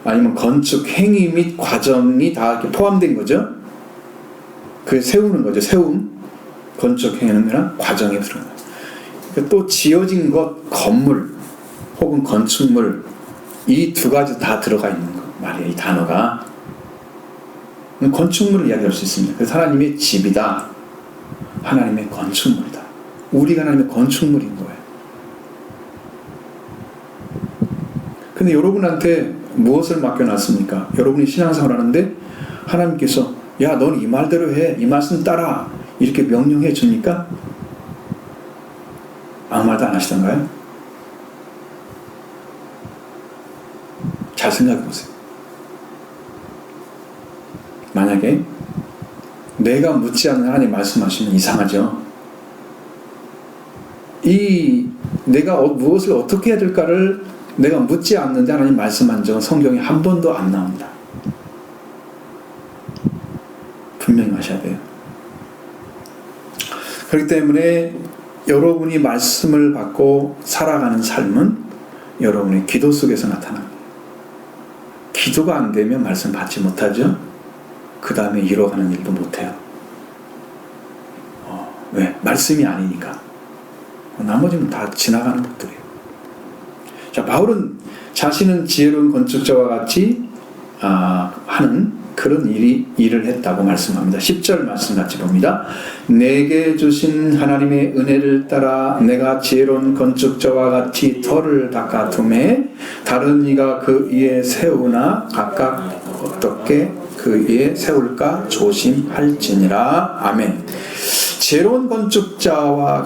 아니면 건축, 행위 및 과정이 다 이렇게 포함된 거죠. 그게 세우는 거죠. 세움, 건축, 행위나 과정에 들어가요. 또 지어진 것, 건물, 혹은 건축물 이 두 가지 다 들어가 있는 거 말이에요. 이 단어가. 건축물을 이야기할 수 있습니다. 그래서 하나님의 집이다. 하나님의 건축물이다. 우리가 하나님의 건축물인 거예요. 근데 여러분한테 무엇을 맡겨놨습니까? 여러분이 신앙생활 하는데 하나님께서 야, 넌 이 말대로 해. 이 말씀 따라. 이렇게 명령해 줍니까? 아무 말도 안 하시던가요? 잘 생각해 보세요. 만약에 내가 묻지 않는 하나님 말씀하시면 이상하죠. 내가 무엇을 어떻게 해야 될까를 내가 묻지 않는데 하나님 말씀한 적은 성경에 한 번도 안 나옵니다. 분명히 하셔야 돼요. 그렇기 때문에 여러분이 말씀을 받고 살아가는 삶은 여러분의 기도 속에서 나타납니다. 기도가 안 되면 말씀 받지 못하죠. 그 다음에 이뤄가는 일도 못해요. 왜? 말씀이 아니니까. 나머지는 다 지나가는 것들이에요. 자, 바울은 자신은 지혜로운 건축자와 같이 하는 그런 일을 했다고 말씀합니다. 10절 말씀 같이 봅니다. 내게 주신 하나님의 은혜를 따라 내가 지혜로운 건축자와 같이 터를 닦아둠에 다른 이가 그 위에 세우나 각각 어떻게 그 위에 세울까 조심할지니라. 아멘. 지혜로운 건축자와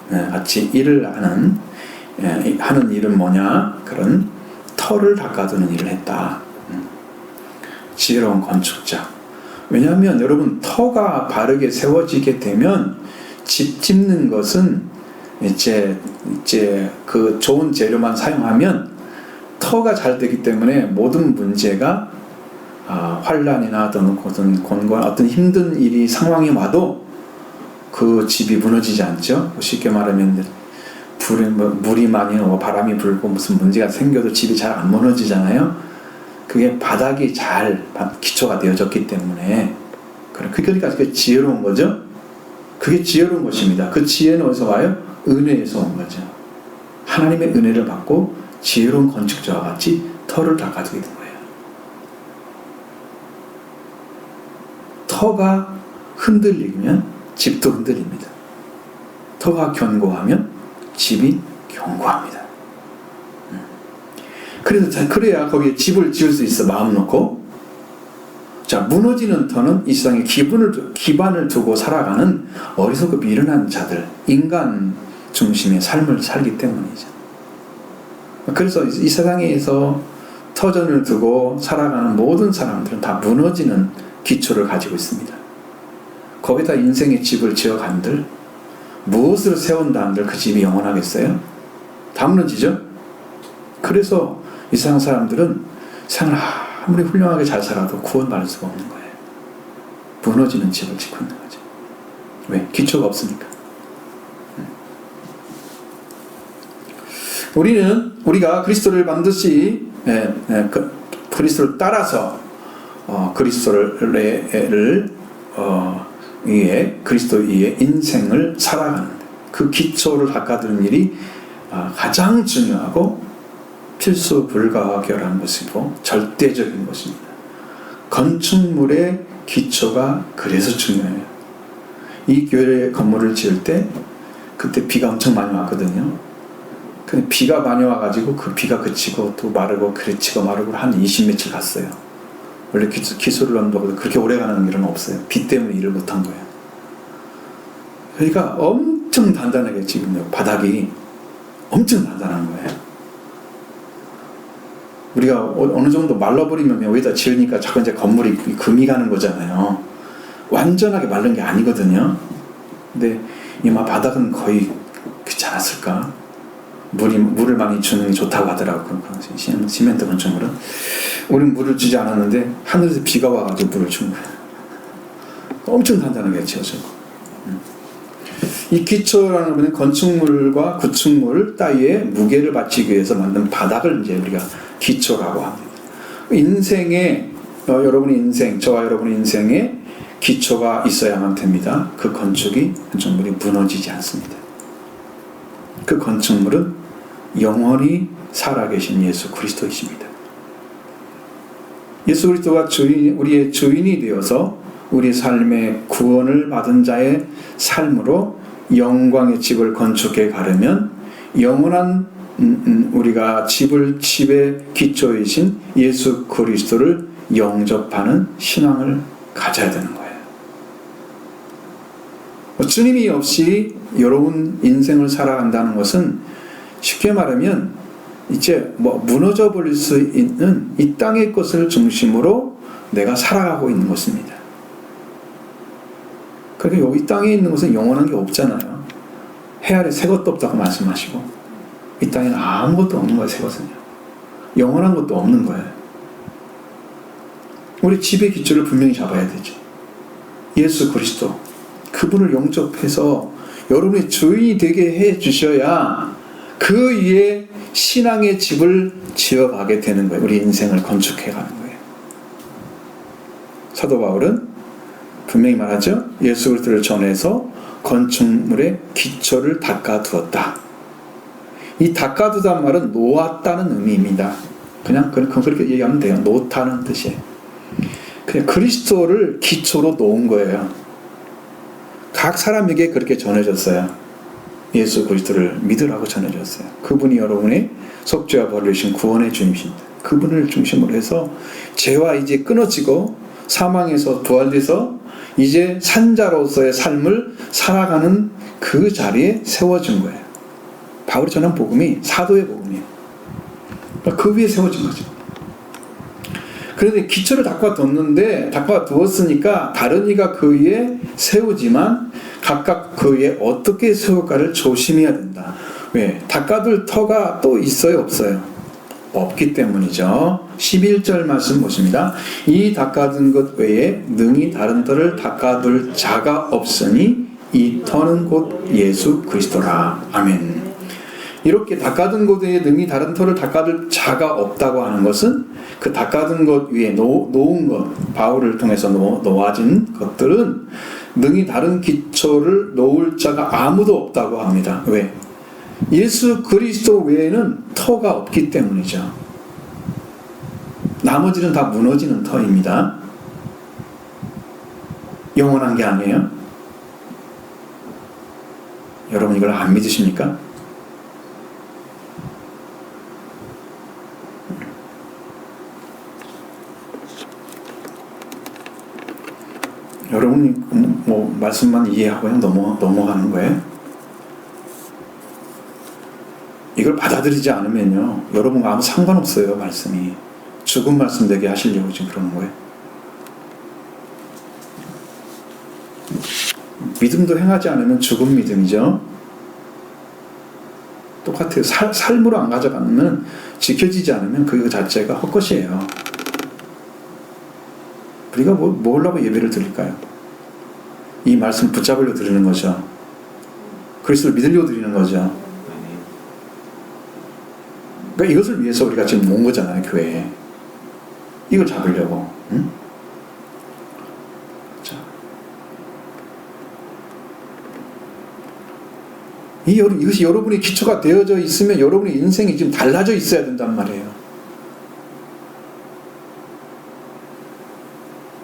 같이 일을 하는 일은 뭐냐? 그런 터를 닦아두는 일을 했다. 지혜로운 건축자. 왜냐하면 여러분 터가 바르게 세워지게 되면 집 짓는 것은 이제 그 좋은 재료만 사용하면 터가 잘 되기 때문에 모든 문제가 환란이나 어떤 힘든 일이 상황이 와도 그 집이 무너지지 않죠. 쉽게 말하면 물이 많이 오고 바람이 불고 무슨 문제가 생겨도 집이 잘 안 무너지잖아요. 그게 바닥이 잘 기초가 되어졌기 때문에. 그러니까 그게 지혜로운 거죠. 그게 지혜로운 것입니다. 그 지혜는 어디서 와요? 은혜에서 온 거죠. 하나님의 은혜를 받고 지혜로운 건축자와 같이 터를 닦아두게 된 거예요. 터가 흔들리면 집도 흔들립니다. 터가 견고하면 집이 견고합니다. 그래야 거기에 집을 지을 수 있어. 마음 놓고. 자, 무너지는 터는 이 세상에 기반을 두고 살아가는 어리석고 미련한 자들, 인간 중심의 삶을 살기 때문이죠. 그래서 이 세상에서 터전을 두고 살아가는 모든 사람들은 다 무너지는 기초를 가지고 있습니다. 거기다 인생의 집을 지어간들, 무엇을 세운다 한들 그 집이 영원하겠어요? 다 무너지죠? 그래서 이 세상 사람들은 생을 아무리 훌륭하게 잘 살아도 구원받을 수가 없는 거예요. 무너지는 집을 짓고 있는 거죠. 왜? 기초가 없으니까. 우리가 그리스도를 반드시 그리스도를 따라서 그리스도를 그리스도 위에 인생을 살아가는 그 기초를 닦아두는 일이 가장 중요하고 필수 불가결한 것이고 절대적인 것입니다. 건축물의 기초가 그래서 중요해요. 이 교회 건물을 지을 때 그때 비가 엄청 많이 왔거든요. 근데 비가 많이 와가지고 그 비가 그치고 또 마르고 그치고 마르고 한 20며칠 갔어요. 원래 기술을 한다고 그렇게 오래 가는 일은 없어요. 비 때문에 일을 못한 거예요. 그러니까 엄청 단단하게 지금 바닥이 엄청 단단한 거예요. 우리가 어느 정도 말라버리면 여기다 지으니까 자꾸 이제 건물이 금이 가는 거잖아요. 완전하게 마른 게 아니거든요. 근데 이마 바닥은 거의 그렇지 않았을까? 물을 많이 주는 게 좋다고 하더라고요. 시멘트 건축물은. 우리는 물을 주지 않았는데 하늘에서 비가 와가지고 물을 준 거예요. 엄청 단단하게 지어져. 이 기초라는 것은 건축물과 구축물 따위에 무게를 받치기 위해서 만든 바닥을 이제 우리가 기초라고 합니다. 인생에 여러분의 인생, 저와 여러분의 인생에 기초가 있어야만 됩니다. 그 건축물이 무너지지 않습니다. 그 건축물은 영원히 살아계신 예수 그리스도이십니다. 예수 그리스도가 우리의 주인이 되어서 우리 삶의 구원을 받은 자의 삶으로 영광의 집을 건축해 가려면 영원한 우리가 집의 기초이신 예수 그리스도를 영접하는 신앙을 가져야 되는 거예요. 주님이 없이 여러분 인생을 살아간다는 것은 쉽게 말하면 이제 무너져 버릴 수 있는 이 땅의 것을 중심으로 내가 살아가고 있는 것입니다. 그러니까 여기 땅에 있는 것은 영원한 게 없잖아요. 해 아래 새 것도 없다고 말씀하시고 이 땅에는 아무것도 없는 거예요. 새 것은요. 영원한 것도 없는 거예요. 우리 집의 기초를 분명히 잡아야 되죠. 예수 그리스도 그분을 영접해서 여러분의 주인이 되게 해 주셔야 그 위에 신앙의 집을 지어가게 되는 거예요. 우리 인생을 건축해 가는 거예요. 사도 바울은 분명히 말하죠. 예수 그리스도를 전해서 건축물의 기초를 닦아두었다. 이 닦아두다는 말은 놓았다는 의미입니다. 그냥 그렇게 얘기하면 돼요. 놓다는 뜻이에요. 그냥 그리스도를 기초로 놓은 거예요. 각 사람에게 그렇게 전해졌어요. 예수 그리스도를 믿으라고 전해졌어요. 그분이 여러분의 속죄와 벌을 주신 구원의 주님이십니다. 그분을 중심으로 해서 죄와 이제 끊어지고 사망에서 부활돼서 이제 산자로서의 삶을 살아가는 그 자리에 세워진 거예요. 바울이 전한 복음이 사도의 복음이에요. 그 위에 세워진 거죠. 그런데 기초를 닦아두었으니까 다른 이가 그 위에 세우지만 각각 그 위에 어떻게 세울까를 조심해야 된다. 왜? 닦아둘 터가 또 있어요? 없어요? 없기 때문이죠. 11절 말씀 보십니다. 이 닦아둔 것 외에 능히 다른 터를 닦아둘 자가 없으니 이 터는 곧 예수 그리스도라. 아멘. 이렇게 닦아둔 곳에 능히 다른 터를 닦아둘 자가 없다고 하는 것은 그 닦아둔 것 위에 놓은 것, 바울을 통해서 놓아진 것들은 능히 다른 기초를 놓을 자가 아무도 없다고 합니다. 왜? 예수 그리스도 외에는 터가 없기 때문이죠. 나머지는 다 무너지는 터입니다. 영원한 게 아니에요. 여러분 이걸 안 믿으십니까? 여러분이 뭐 말씀만 이해하고 그냥 넘어가는 거예요? 이걸 받아들이지 않으면요, 여러분과 아무 상관없어요. 말씀이 죽은 말씀 되게 하시려고 지금 그러는 거예요. 믿음도 행하지 않으면 죽은 믿음이죠. 똑같아요. 삶으로 안 가져가면, 지켜지지 않으면 그 자체가 헛것이에요. 우리가 뭐 하려고 예배를 드릴까요? 이 말씀 붙잡으려 드리는 거죠. 그리스도를 믿으려고 드리는 거죠. 그러니까 이것을 위해서 우리가 지금 온 거잖아요, 교회에. 이걸 잡으려고. 응? 자. 이것이 여러분의 기초가 되어져 있으면 여러분의 인생이 지금 달라져 있어야 된단 말이에요.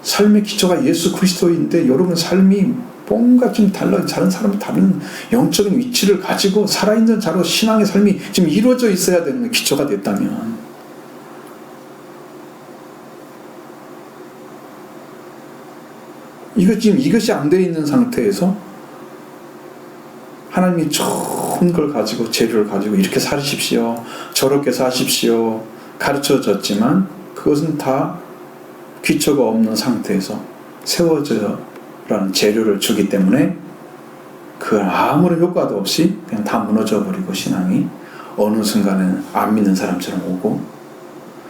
삶의 기초가 예수 그리스도인데 여러분 삶이 뭔가 좀 다른 사람이 다른 영적인 위치를 가지고 살아있는 자로 신앙의 삶이 지금 이루어져 있어야 되는 기초가 됐다면, 이것이 안 돼 있는 상태에서 하나님이 좋은 걸 가지고, 재료를 가지고 이렇게 사십시오, 저렇게 사십시오 가르쳐졌지만 그것은 다 기초가 없는 상태에서 세워져라는 재료를 주기 때문에 그 아무런 효과도 없이 그냥 다 무너져 버리고, 신앙이 어느 순간에는 안 믿는 사람처럼 오고,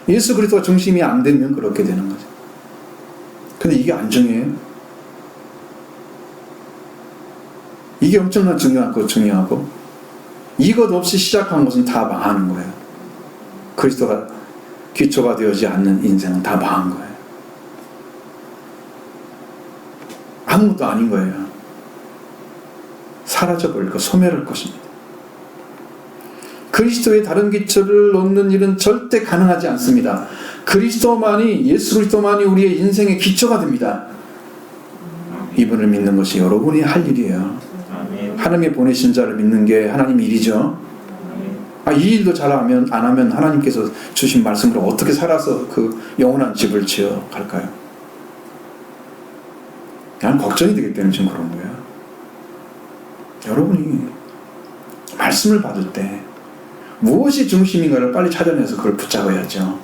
예수 그리스도가 중심이 안 되면 그렇게 되는 거죠. 근데 이게 안 중요해요. 이게 엄청난 중요하고 이것 없이 시작한 것은 다 망하는 거예요. 그리스도가 기초가 되어지 않는 인생은 다 망한 거예요. 아무것도 아닌 거예요. 사라져버릴 것, 소멸할 것입니다. 그리스도의 다른 기초를 놓는 일은 절대 가능하지 않습니다. 예수 그리스도만이 우리의 인생의 기초가 됩니다. 이분을 믿는 것이 여러분이 할 일이에요. 하나님이 보내신 자를 믿는 게 하나님 일이죠. 이 일도 안 하면 하나님께서 주신 말씀으로 어떻게 살아서 그 영원한 집을 지어 갈까요? 그냥 걱정이 되기 때문에 지금 그런 거예요. 여러분이 말씀을 받을 때 무엇이 중심인가를 빨리 찾아내서 그걸 붙잡아야죠.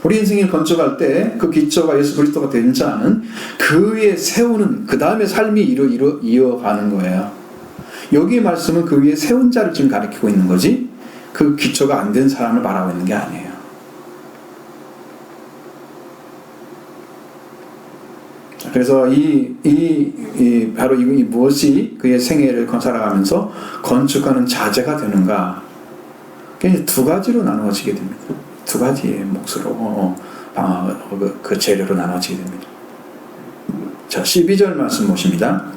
우리 인생을 건축할 때 그 기초가 예수 그리스도가 된 자는 그 위에 세우는, 그 다음에 삶이 이어가는 거예요. 여기의 말씀은 그 위에 세운 자를 지금 가리키고 있는 거지, 그 기초가 안 된 사람을 말하고 있는 게 아니에요. 그래서 바로 이 무엇이 그의 생애를 살아가면서 건축하는 자재가 되는가, 두 가지로 나누어지게 됩니다. 두 가지의 몫으로 그 재료로 나눠지게 됩니다. 자, 12절 말씀 보십니다.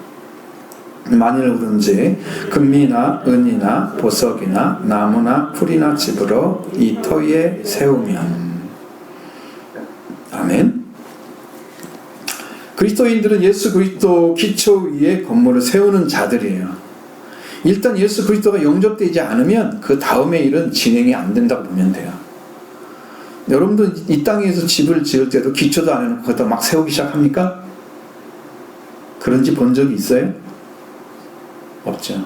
만일 누구든지 금이나 은이나 보석이나 나무나 풀이나 집으로 이 터 위에 세우면. 아멘. 그리스도인들은 예수 그리스도 기초 위에 건물을 세우는 자들이에요. 일단 예수 그리스도가 영접되지 않으면 그 다음의 일은 진행이 안 된다고 보면 돼요. 여러분도 이 땅에서 집을 지을 때도 기초도 안 해놓고 거기다 막 세우기 시작합니까? 그런 집 본 적이 있어요? 없죠.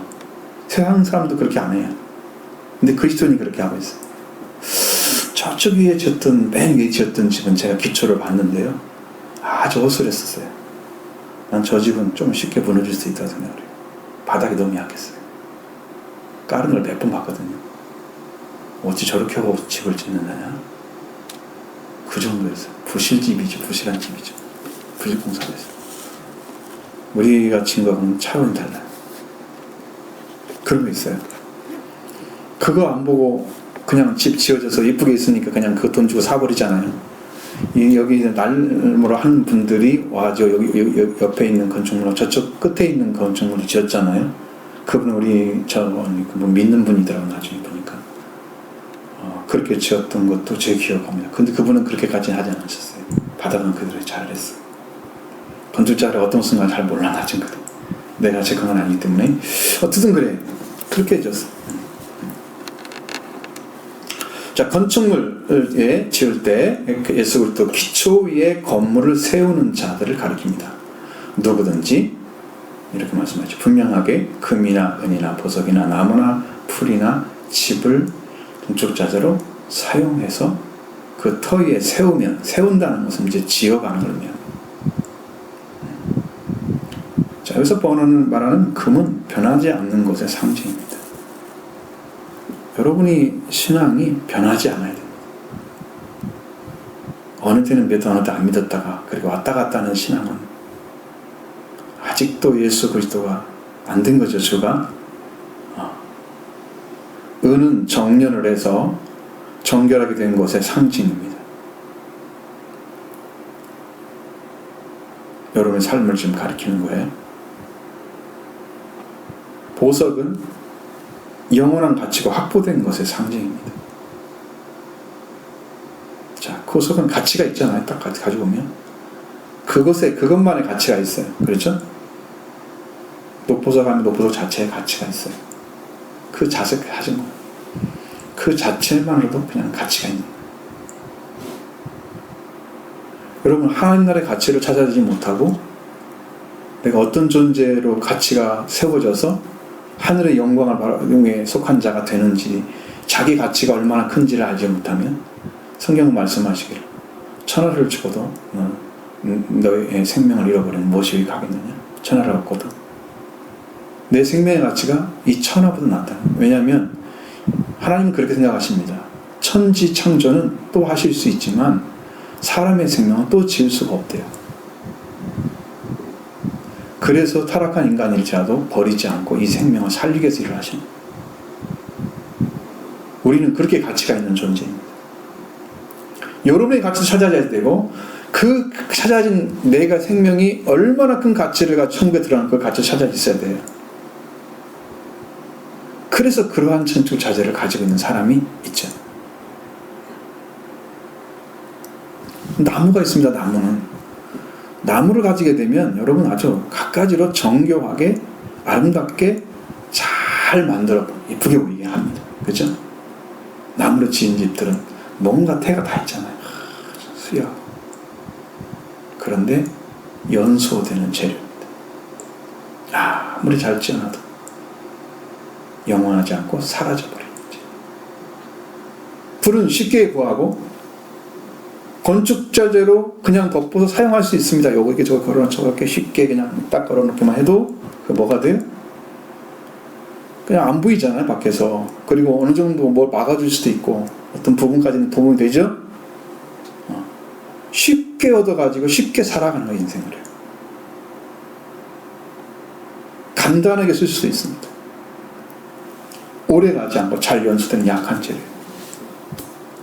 세상 사람도 그렇게 안 해요. 근데 그리스도인이 그렇게 하고 있어요. 저쪽 위에 지었던, 맨 위에 지었던 집은 제가 기초를 봤는데요, 아주 허술했었어요. 난 저 집은 좀 쉽게 무너질 수 있다고 생각을 해요. 바닥이 너무 약했어요. 까는 걸 몇 번 봤거든요. 어찌 저렇게 하고 집을 짓는다냐? 그 정도였어요. 부실집이죠. 부실한 집이죠. 부실공사를 했어요. 우리가 진 거는 차원이 달라요. 그런 거 있어요. 그거 안 보고 그냥 집 지어져서 예쁘게 있으니까 그냥 그 돈 주고 사버리잖아요. 여기 날모로 하는 분들이 와저 여기 옆에 있는 건축물로 저쪽 끝에 있는 건축물을 지었잖아요. 그분은 우리 그분 믿는 분이더라고 나중에 보니까. 그렇게 지었던 것도 제 기억합니다. 근데 그분은 그렇게까지 하지 않으셨어요. 바닥은 그대로 잘했어요. 건축자를 어떤 순간 잘 몰라 나중에. 내가 제 그건 아니기 때문에 어쨌든 그래. 그렇게 해줬어. 자, 건축물에 지을 때 예수 그리스도 기초 위에 건물을 세우는 자들을 가리킵니다. 누구든지 이렇게 말씀하죠. 분명하게 금이나 은이나 보석이나 나무나 풀이나 집을 건축자재로 사용해서 그 터 위에 세운다는 것은 이제 지어가는 거며. 자, 여기서 말하는 금은 변하지 않는 것의 상징입니다. 여러분이 신앙이 변하지 않아야 됩니다. 어느 때는 믿어 어느 때 안 믿었다가 그리고 왔다 갔다 하는 신앙은 아직도 예수 그리스도가 안 된 거죠. 주가 은은 정련을 해서 정결하게 된 것의 상징입니다. 여러분의 삶을 지금 가리키는 거예요. 보석은 영원한 가치가 확보된 것의 상징입니다. 자, 보석은 가치가 있잖아요. 딱 가지고 오면 그것만의 가치가 있어요. 그렇죠? 녹보석 하면 녹보석 자체의 가치가 있어요. 그 자세 가진 거. 그 자체만으로도 그냥 가치가 있는 거예요. 여러분, 하나님 나라의 가치를 찾아내지 못하고 내가 어떤 존재로 가치가 세워져서 하늘의 영광에 속한 자가 되는지 자기 가치가 얼마나 큰지를 알지 못하면 성경은 말씀하시기를 천하를 주고도 너의 생명을 잃어버리는 무엇이 유익하겠느냐. 천하를 얻고도 내 생명의 가치가 이 천하보다 낫다. 왜냐하면 하나님은 그렇게 생각하십니다. 천지 창조는 또 하실 수 있지만 사람의 생명은 또 지을 수가 없대요. 그래서 타락한 인간일지라도 버리지 않고 이 생명을 살리기 위해서 일을 하십니다. 우리는 그렇게 가치가 있는 존재입니다. 여러분의 가치를 찾아야 되고 그 찾아진 내가 생명이 얼마나 큰 가치를 가지고 천국에 들어가는 그 가치를 찾아 있어야 돼요. 그래서 그러한 천축 자재를 가지고 있는 사람이 있죠. 나무가 있습니다. 나무를 가지게 되면 여러분 아주 갖가지로 정교하게 아름답게 잘 만들어 예쁘게 보이게 합니다. 그렇죠? 나무로 지은 집들은 뭔가 태가 다 있잖아요. 수여. 그런데 연소되는 재료입니다. 아무리 잘 지어놔도 영원하지 않고 사라져버리는 거죠. 불은 쉽게 구하고 건축자재로 그냥 덮어서 사용할 수 있습니다. 요거 이렇게 저거 걸어놓고 이렇게 쉽게 그냥 딱 걸어놓기만 해도 그 뭐가 돼요? 그냥 안 보이잖아요, 밖에서. 그리고 어느 정도 뭘 막아줄 수도 있고 어떤 부분까지는 도움이 되죠. 쉽게 얻어가지고 쉽게 살아가는 거 인생을 해요. 간단하게 쓸 수도 있습니다. 오래 가지 않고 잘 연수되는 약한 재료.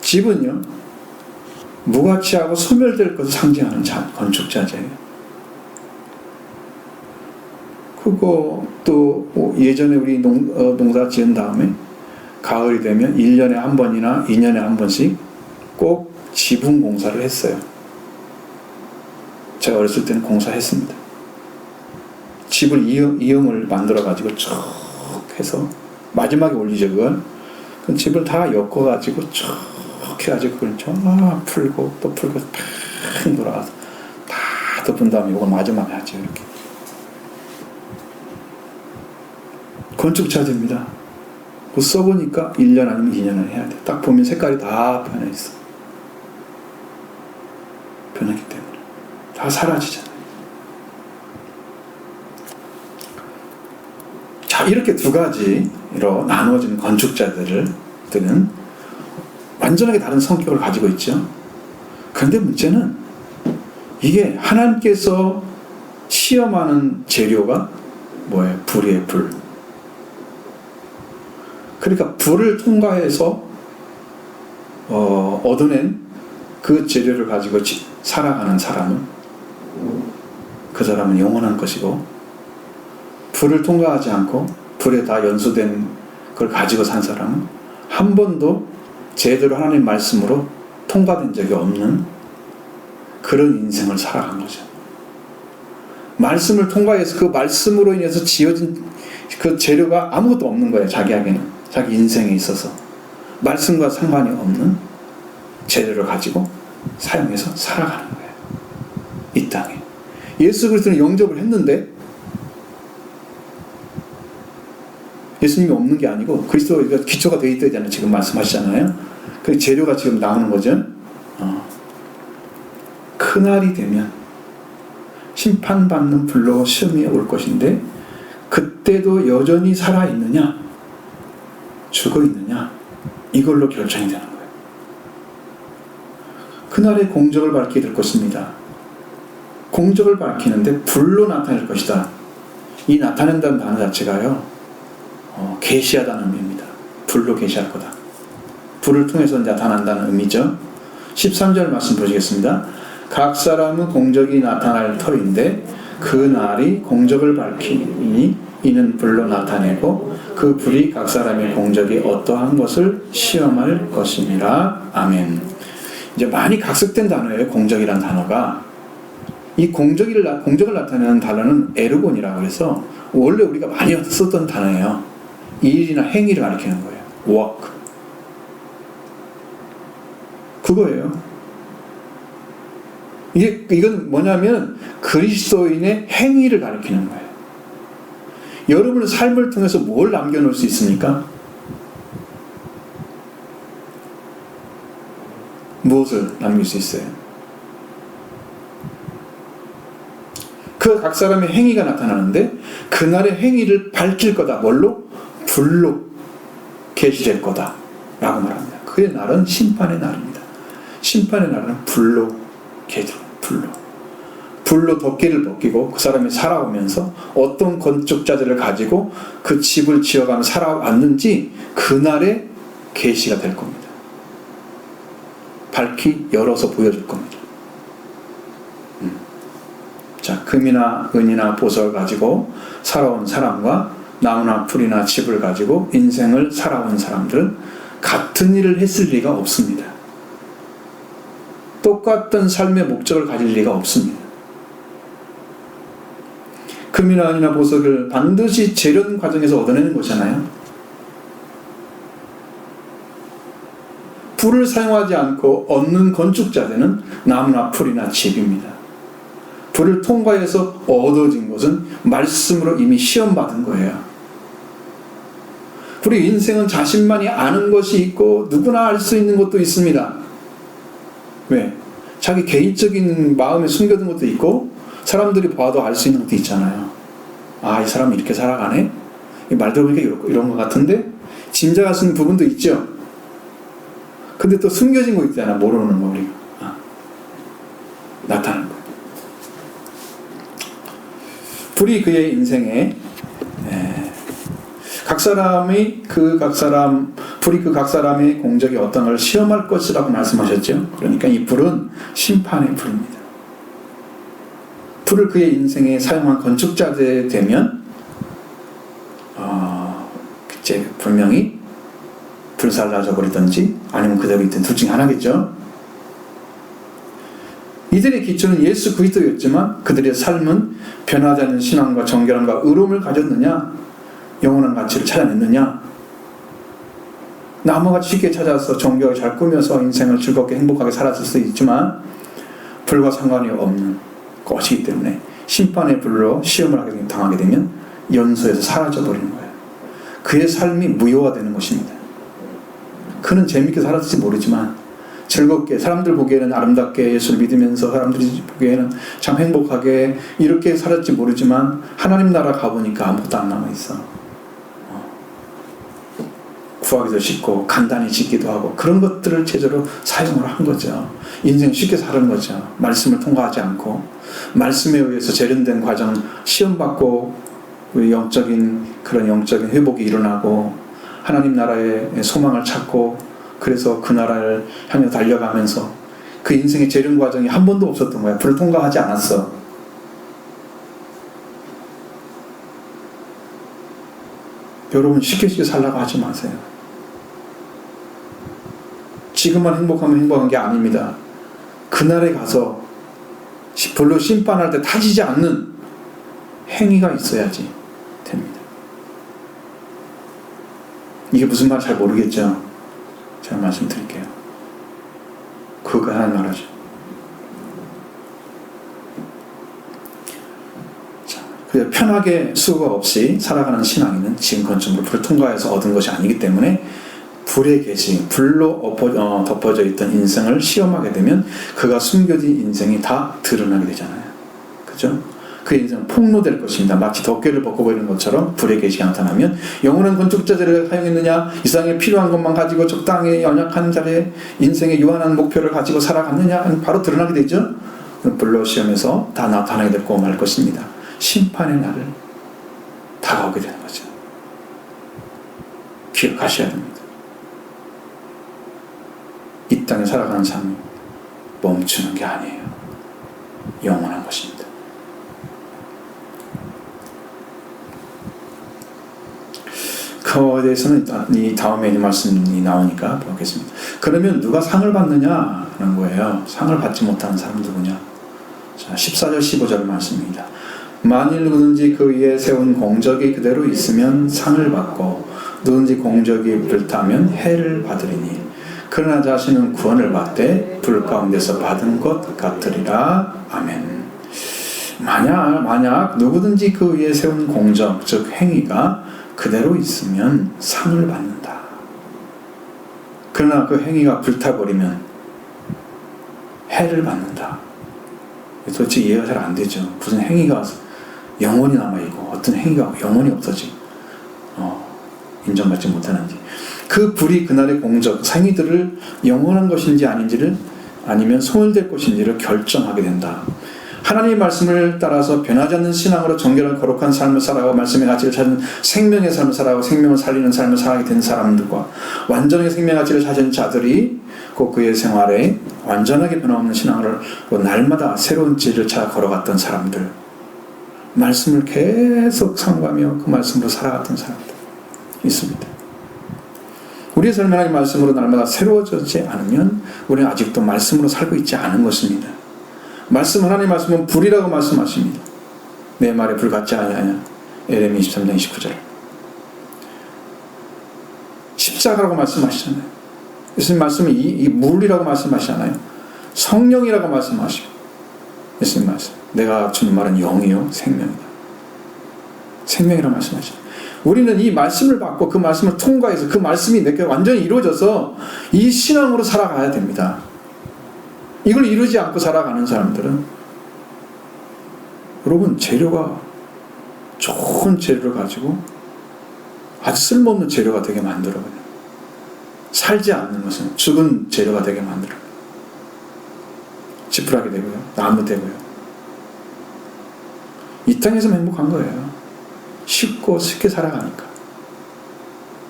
집은요, 무가치하고 소멸될 것을 상징하는 건축자재예요. 그거 또 예전에 우리 농사 지은 다음에 가을이 되면 1년에 한 번이나 2년에 한 번씩 꼭 지붕 공사를 했어요. 제가 어렸을 때는 공사했습니다. 집을 이음을 만들어가지고 쭉 해서 마지막에 올리죠. 그건 집을 다 엮어가지고 쭉 해가지고 그걸 쫙 풀고 또 풀고 팍 돌아가서 다 덮은 다음에 이걸 마지막에 하죠. 이렇게 건축자재입니다. 그거 써보니까 1년 아니면 2년을 해야 돼. 딱 보면 색깔이 다 변해있어. 변했기 때문에 다 사라지잖아요. 자, 이렇게 두 가지로 나누어진 건축자들은 완전하게 다른 성격을 가지고 있죠. 그런데 문제는 이게 하나님께서 시험하는 재료가 뭐예요? 불이에요, 불. 그러니까 불을 통과해서 얻어낸 그 재료를 가지고 살아가는 사람은 그 사람은 영원한 것이고, 불을 통과하지 않고 불에 다 연수된 걸 가지고 산 사람은 한 번도 제대로 하나님 말씀으로 통과된 적이 없는 그런 인생을 살아간 거죠. 말씀을 통과해서 그 말씀으로 인해서 지어진 그 재료가 아무것도 없는 거예요. 자기에게는, 자기 인생에 있어서 말씀과 상관이 없는 재료를 가지고 사용해서 살아가는 거예요, 이 땅에. 예수 그리스도는 영접을 했는데, 예수님이 없는 게 아니고 그리스도가 기초가 되어 있다잖아요. 지금 말씀하시잖아요. 그 재료가 지금 나오는 거죠. 그날이 되면 심판받는 불로 시험이 올 것인데, 그때도 여전히 살아있느냐 죽어있느냐, 이걸로 결정이 되는 거예요. 그날의 공적을 밝히게 될 것입니다. 공적을 밝히는데 불로 나타낼 것이다. 이 나타낸다는 단어 자체가요, 계시하다는 의미입니다. 불로 계시할 거다. 불을 통해서 나타난다는 의미죠. 13절 말씀 보시겠습니다. 각 사람의 공적이 나타날 터인데 그 날이 공적을 밝히니 이는 불로 나타내고 그 불이 각 사람의 공적이 어떠한 것을 시험할 것이니라. 아멘. 이제 많이 각색된 단어예요, 공적이란 단어가. 이 공적을 나타내는 단어는 에르곤이라고 해서 원래 우리가 많이 썼던 단어예요. 일이나 행위를 가리키는 거예요. work. 그거예요. 이건 뭐냐면 그리스도인의 행위를 가리키는 거예요. 여러분의 삶을 통해서 뭘 남겨놓을 수 있습니까? 무엇을 남길 수 있어요? 그 각 사람의 행위가 나타나는데 그날의 행위를 밝힐 거다. 뭘로? 불로 계시될 거다 라고 말합니다. 그의 날은 심판의 날입니다. 심판의 날은 불로 계시될 거예요. 불로 덮개를 벗기고 그 사람이 살아오면서 어떤 건축자들을 가지고 그 집을 지어가며 살아왔는지 그날의 계시가 될 겁니다. 밝히 열어서 보여줄 겁니다. 자, 금이나 은이나 보석을 가지고 살아온 사람과 나무나 풀이나 집을 가지고 인생을 살아온 사람들은 같은 일을 했을 리가 없습니다. 똑같은 삶의 목적을 가질 리가 없습니다. 금이나 은이나 보석을 반드시 재련 과정에서 얻어내는 거잖아요. 불을 사용하지 않고 얻는 건축자들은 나무나 풀이나 집입니다. 불을 통과해서 얻어진 것은 말씀으로 이미 시험받은 거예요. 우리 인생은 자신만이 아는 것이 있고 누구나 알 수 있는 것도 있습니다. 왜? 자기 개인적인 마음에 숨겨둔 것도 있고 사람들이 봐도 알 수 있는 것도 있잖아요. 아, 이 사람이 이렇게 살아가네? 말 들어보니까 이런 것 같은데? 짐작할 수 있는 부분도 있죠. 근데 또 숨겨진 거 있잖아, 모르는 거 우리가. 나타나는 거. 불이 그의 인생에 불이 그 각 사람의 공적이 어떤 걸 시험할 것이라고 말씀하셨죠. 그러니까 이 불은 심판의 불입니다. 불을 그의 인생에 사용한 건축자들 되면 이제 분명히 불살라져 버리든지 아니면 그대로 있든 둘 중에 하나겠죠. 이들의 기초는 예수 그리스도였지만 그들의 삶은 변하지 않는 신앙과 정결함과 의로움을 가졌느냐, 영원한 가치를 찾아냈느냐. 나무같이 쉽게 찾아서 정결하게 잘 꾸며서 인생을 즐겁게 행복하게 살았을 수 있지만 불과 상관이 없는 것이기 때문에 심판의 불로 시험을 당하게 되면 연소에서 사라져버리는 거예요. 그의 삶이 무효화되는 것입니다. 그는 재밌게 살았을지 모르지만 즐겁게, 사람들 보기에는 아름답게 예수를 믿으면서 사람들이 보기에는 참 행복하게 이렇게 살았지 모르지만 하나님 나라 가보니까 아무것도 안 남아있어. 구하기도 쉽고 간단히 짓기도 하고 그런 것들을 제대로 사용을 한 거죠. 인생 쉽게 사는 거죠. 말씀을 통과하지 않고 말씀에 의해서 재련된 과정, 시험받고 영적인 회복이 일어나고 하나님 나라의 소망을 찾고 그래서 그 나라를 향해 달려가면서 그 인생의 재련 과정이 한 번도 없었던 거야. 불을 통과하지 않았어. 여러분 쉽게 살라고 하지 마세요. 지금만 행복하면 행복한 게 아닙니다. 그날에 가서 별로 심판할 때 타지지 않는 행위가 있어야지 됩니다. 이게 무슨 말인지 잘 모르겠죠? 제가 말씀드릴게요. 그거 하나님 말하죠. 그래서 편하게 수고 없이 살아가는 신앙인은 지금 건축물로 불을 통과해서 얻은 것이 아니기 때문에 불에 계신 불로 덮어져 있던 인생을 시험하게 되면 그가 숨겨진 인생이 다 드러나게 되잖아요. 그죠? 그 인생은 폭로될 것입니다. 마치 덮개를 벗겨버리는 것처럼 불의 계시가 나타나면 영원한 건축자재를 사용했느냐, 이 세상에 필요한 것만 가지고 적당히 연약한 자리에 인생의 유한한 목표를 가지고 살아갔느냐 바로 드러나게 되죠. 불로 시험에서 다 나타나게 될 말 것입니다. 심판의 날을 다가오게 되는 거죠. 기억하셔야 됩니다. 이 땅에 살아가는 삶이 멈추는 게 아니에요. 영원한 것입니다. 그거에 대해서는 이 다음에 이 말씀이 나오니까 보겠습니다. 그러면 누가 상을 받느냐 하는 거예요. 상을 받지 못하는 사람은 누구냐? 자, 14절 15절 말씀입니다. 만일 누구든지 그 위에 세운 공적이 그대로 있으면 상을 받고 누구든지 공적이 불타면 해를 받으리니 그러나 자신은 구원을 받되 불 가운데서 받은 것 같으리라. 아멘. 만약 누구든지 그 위에 세운 공적 즉 행위가 그대로 있으면 상을 받는다. 그러나 그 행위가 불타버리면 해를 받는다. 도대체 이해가 잘 안 되죠. 무슨 행위가 영원히 남아있고 어떤 행위가 영원히 없어지고 인정받지 못하는지, 그 불이 그날의 공적 행위들을 영원한 것인지 아닌지를 아니면 소멸될 것인지를 결정하게 된다. 하나님의 말씀을 따라서 변하지 않는 신앙으로 정결한 거룩한 삶을 살아가고 말씀의 가치를 찾은 생명의 삶을 살아가고 생명을 살리는 삶을 살아가게 된 사람들과 완전하게 생명의 가치를 찾은 자들이 곧 그의 생활에 완전하게 변함없는 신앙으로 날마다 새로운 길을 찾아 걸어갔던 사람들, 말씀을 계속 상고하며 그 말씀으로 살아갔던 사람들 있습니다. 우리의 삶이 하나님의 말씀으로 날마다 새로워지지 않으면 우리는 아직도 말씀으로 살고 있지 않은 것입니다. 하나님의 말씀은 불이라고 말씀하십니다. 내 말에 불 같지 아니하냐. 에레미야 23장 29절. 십자가라고 말씀하시잖아요. 예수님 말씀은 이 물이라고 말씀하시잖아요. 성령이라고 말씀하시고, 예수님 말씀, 내가 주는 말은 영이요 생명이다. 생명이라고 말씀하시죠. 우리는 이 말씀을 받고 그 말씀을 통과해서 그 말씀이 내게 완전히 이루어져서 이 신앙으로 살아가야 됩니다. 이걸 이루지 않고 살아가는 사람들은, 여러분, 재료가 좋은 재료를 가지고 아주 쓸모없는 재료가 되게 만들어요. 살지 않는 것은 죽은 재료가 되게 만들어요. 지푸라기 되고요, 나무 되고요. 이 땅에서 행복한 거예요. 쉽게 살아가니까,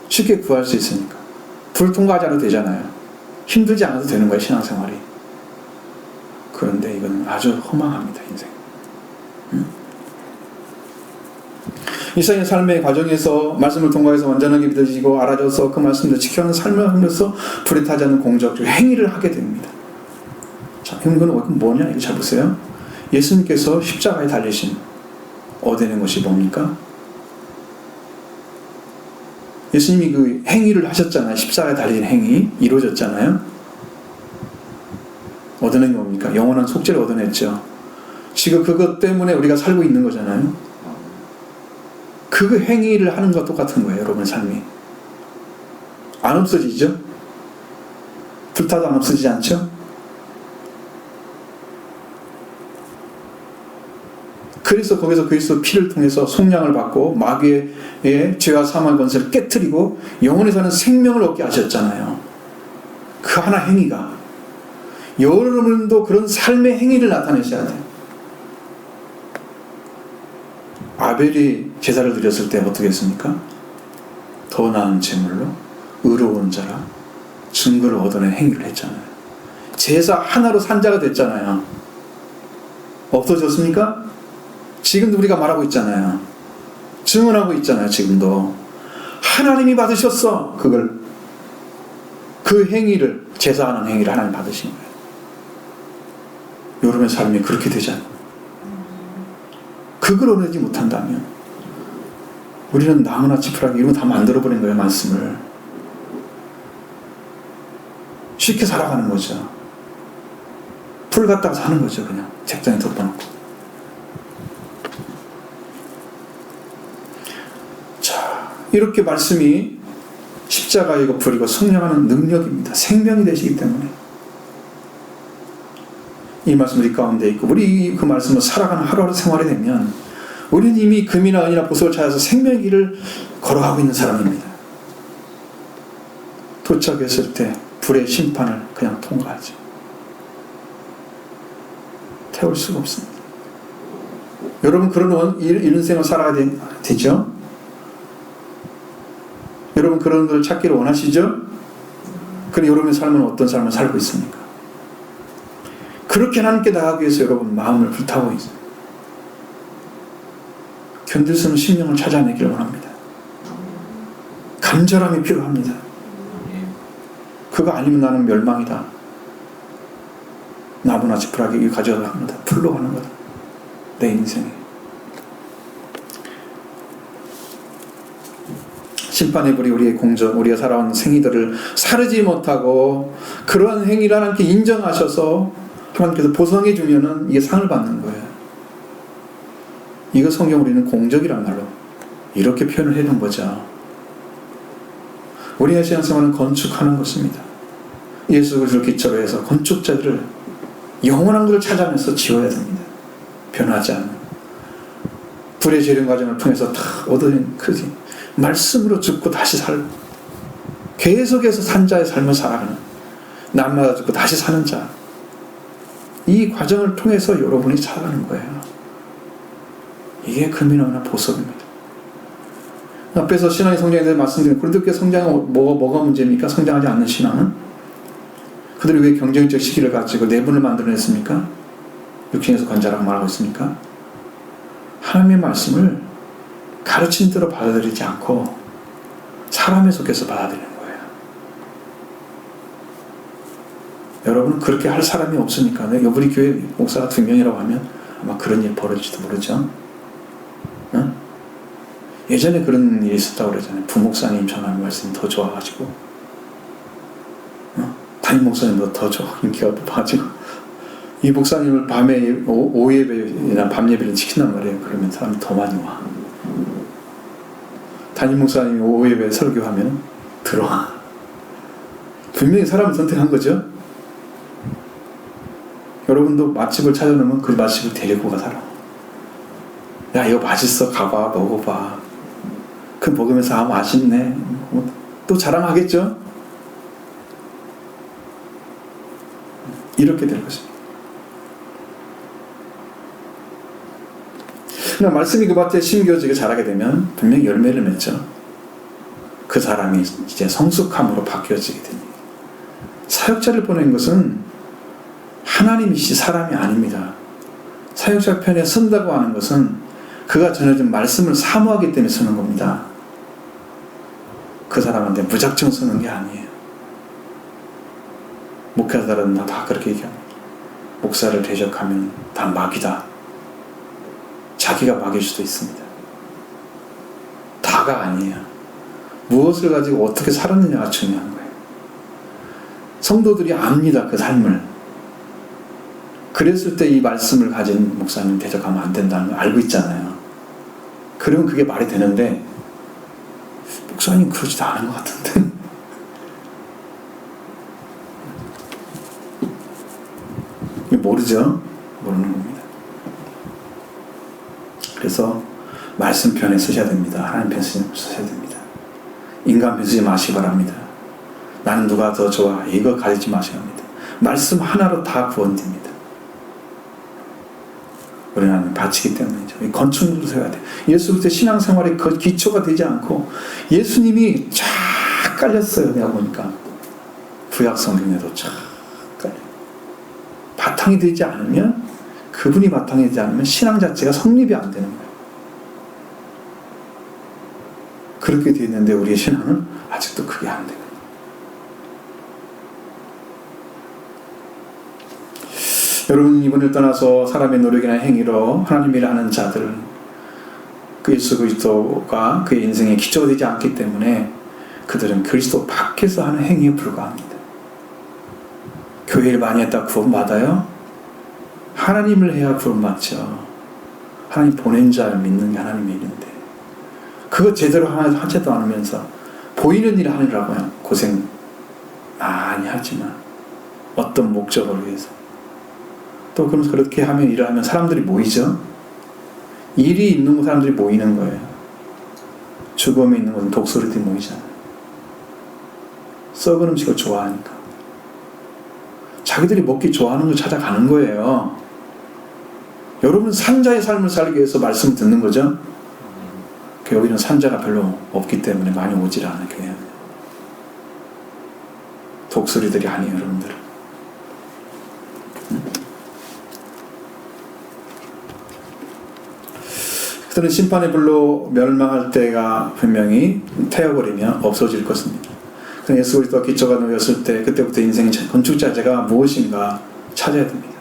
쉽게 구할 수 있으니까. 불 통과하지 않아도 되잖아요. 힘들지 않아도 되는 거예요, 신앙생활이. 그런데 이건 아주 허망합니다, 인생. 이 세상의 삶의 과정에서 말씀을 통과해서 완전하게 믿어지고 알아져서 그 말씀을 지켜가는 삶을 하면서 불에 타지 않는 공적적 행위를 하게 됩니다. 자, 이건 뭐냐? 이거 잘 보세요. 예수님께서 십자가에 달리신 얻어낸 것이 뭡니까? 예수님이 그 행위를 하셨잖아요. 십자가에 달린 행위 이루어졌잖아요. 얻어낸 게 뭡니까? 영원한 속죄를 얻어냈죠. 지금 그것 때문에 우리가 살고 있는 거잖아요. 그 행위를 하는 것과 똑같은 거예요, 여러분 삶이. 안 없어지죠? 불타도 안 없어지지 않죠? 그래서 거기서 그리스도 피를 통해서 속량을 받고 마귀의 죄와 사망의 권세를 깨트리고 영원히 사는 생명을 얻게 하셨잖아요. 그 하나 행위가. 여러분도 그런 삶의 행위를 나타내셔야 돼요. 아벨이 제사를 드렸을 때 어떻게 했습니까? 더 더 나은 제물로 의로운 자라 증거를 얻어낸 행위를 했잖아요. 제사 하나로 산 자가 됐잖아요. 없어졌습니까? 지금도 우리가 말하고 있잖아요. 증언하고 있잖아요. 지금도 하나님이 받으셨어. 그걸, 그 행위를, 제사하는 행위를 하나님 받으신 거예요. 여러분의 삶이 그렇게 되잖아요. 그걸 얻지 못한다면 우리는 나무나 지푸라기 이런 거 다 만들어버린 거예요. 말씀을 쉽게 살아가는 거죠. 풀 갖다가 사는 거죠. 그냥 책장에 덮어놓고. 자, 이렇게 말씀이 십자가에 이거 버리고 성령하는 능력입니다. 생명이 되시기 때문에 이 말씀 우리 가운데 있고, 우리 그 말씀을 살아가는 하루하루 생활이 되면 우리는 이미 금이나 은이나 보석을 찾아서 생명의 길을 걸어가고 있는 사람입니다. 도착했을 때 불의 심판을 그냥 통과하죠. 태울 수가 없습니다. 여러분 그런 이런 생을 살아야 되죠? 여러분 그런 걸 찾기를 원하시죠? 그럼 여러분의 삶은 어떤 삶을 살고 있습니까? 그렇게 하나님께 나가기 위해서 여러분 마음을 불타고 있어요. 견딜 수 없는 심령을 찾아내기를 원합니다. 간절함이 필요합니다. 그거 아니면 나는 멸망이다. 나무나 지푸라기 가져가야 합니다. 풀로 가는 거다. 내 인생에. 심판해버리 우리의 공적, 우리가 살아온 생이들을 사르지 못하고 그러한 행위를 하나님께 인정하셔서 하나님께서 보상해 주면은 이게 상을 받는 거예요. 이거 성경 우리는 공적이란 말로 이렇게 표현을 해놓은 거죠. 우리의 신앙생활은 건축하는 것입니다. 예수 그리스도를 기초로 해서 건축자들을 영원한 것을 찾아내서 지어야 됩니다. 변하지 않는 불의 재련 과정을 통해서 다 얻어낸 크지 말씀으로 죽고 다시 살고 계속해서 산 자의 삶을 살아가는, 날마다 죽고 다시 사는 자, 이 과정을 통해서 여러분이 살아가는 거예요. 이게 금이나 보석입니다. 앞에서 신앙의 성장에 대해서 말씀드린 고린도교회 성장은 뭐가 문제입니까? 성장하지 않는 신앙은? 그들이 왜 경쟁적 시기를 가지고 내분을 만들어냈습니까? 육신에서 관자라고 말하고 있습니까? 하나님의 말씀을 가르친 대로 받아들이지 않고 사람에 속해서 받아들이는 거예요. 여러분 그렇게 할 사람이 없으니까 우리 교회 목사가 2명이라고 하면 아마 그런 일 벌어질지도 모르죠. 응? 예전에 그런 일이 있었다고 그러잖아요. 부목사님 전하는 말씀이 더 좋아가지고 담임 목사님보다 더 좋아 인기가 높아가지고 이 목사님을 밤에 오후 예배나 밤 예배를 지킨단 말이에요. 그러면 사람이 더 많이 와. 담임 목사님이 오후 예배 설교하면 들어와. 분명히 사람을 선택한 거죠. 여러분도 맛집을 찾아놓으면 그 맛집을 데리고 가 살아. 야 이거 맛있어 가봐 먹어봐. 그 먹으면서 아 맛있네 또 자랑하겠죠. 이렇게 될 것입니다. 그러나 말씀이 그 밭에 심겨지게 자라게 되면 분명히 열매를 맺죠. 그 사람이 이제 성숙함으로 바뀌어지게 됩니다. 사역자를 보낸 것은 하나님이시 사람이 아닙니다. 사역자 편에 선다고 하는 것은 그가 전해진 말씀을 사모하기 때문에 서는 겁니다. 그 사람한테 무작정 서는 게 아니에요. 목회자들은 다 그렇게 얘기합니다. 목사를 대적하면 다 마귀다. 자기가 마귀일 수도 있습니다. 다가 아니에요. 무엇을 가지고 어떻게 살았느냐가 중요한 거예요. 성도들이 압니다. 그 삶을. 그랬을 때 이 말씀을 가진 목사님 대적하면 안 된다는 걸 알고 있잖아요. 그러면 그게 말이 되는데 목사님 그러지도 않은 것 같은데 모르죠? 모르는 겁니다. 그래서 말씀 편에 서셔야 됩니다. 하나님 편에 서셔야 됩니다. 인간 편에 서지 마시기 바랍니다. 나는 누가 더 좋아 이거 가리지 마셔야 합니다. 말씀 하나로 다 구원됩니다. 우리는 하나님 바치기 때문이죠. 이 건축물을 세워야 돼. 예수 그리스도의 신앙생활의 그 기초가 되지 않고 예수님이 쫙 깔렸어요. 내가 보니까 구약 성경에도 쫙 깔려. 바탕이 되지 않으면, 그분이 바탕이 되지 않으면 신앙 자체가 성립이 안 되는 거예요. 그렇게 되어 있는데 우리의 신앙은 아직도 그게 안 돼요. 여러분, 이분을 떠나서 사람의 노력이나 행위로 하나님을 아는 자들, 그 예수 그리스도가 그의 인생의 기초가 되지 않기 때문에 그들은 그리스도 밖에서 하는 행위에 불과합니다. 교회를 많이 했다 구원받아요? 하나님을 해야 구원받죠. 하나님 보낸 자를 믿는 게 하나님의 일인데, 그거 제대로 하지도 않으면서 보이는 일을 하느라고 고생 많이 하지만 어떤 목적을 위해서, 또 그러면서 그렇게 하면 일을 하면 사람들이 모이죠. 일이 있는 사람들이 모이는 거예요. 죽음이 있는 곳은 독수리들이 모이잖아요. 썩은 음식을 좋아하니까 자기들이 먹기 좋아하는 걸 찾아가는 거예요. 여러분, 산자의 삶을 살기 위해서 말씀 듣는 거죠. 여기는 산자가 별로 없기 때문에 많이 오질 않아요. 교회. 독수리들이 아니에요, 여러분들. 그들은 심판의 불로 멸망할 때가 분명히 태워버리면 없어질 것입니다. 예수 그리스도가 기초가 놓였을 때, 그때부터 인생의 건축자재가 무엇인가 찾아야 됩니다.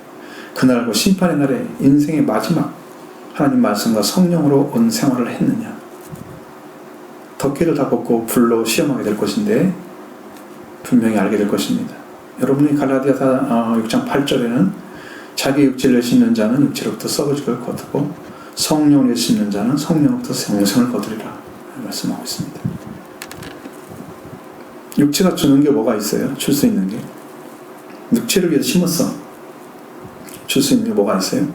그날과 심판의 날에 인생의 마지막 하나님 말씀과 성령으로 온 생활을 했느냐, 덮개를 다 벗고 불로 시험하게 될 것인데 분명히 알게 될 것입니다. 여러분이 갈라디아서 6장 8절에는 자기 육체를 씹는 자는 육체로부터 썩어질 걸 거두고 성령을 씹는 자는 성령으로부터 영생을 거두리라 말씀하고 있습니다. 육체가 주는 게 뭐가 있어요? 줄 수 있는 게. 육체를 위해서 심었어. 줄 수 있는 게 뭐가 있어요?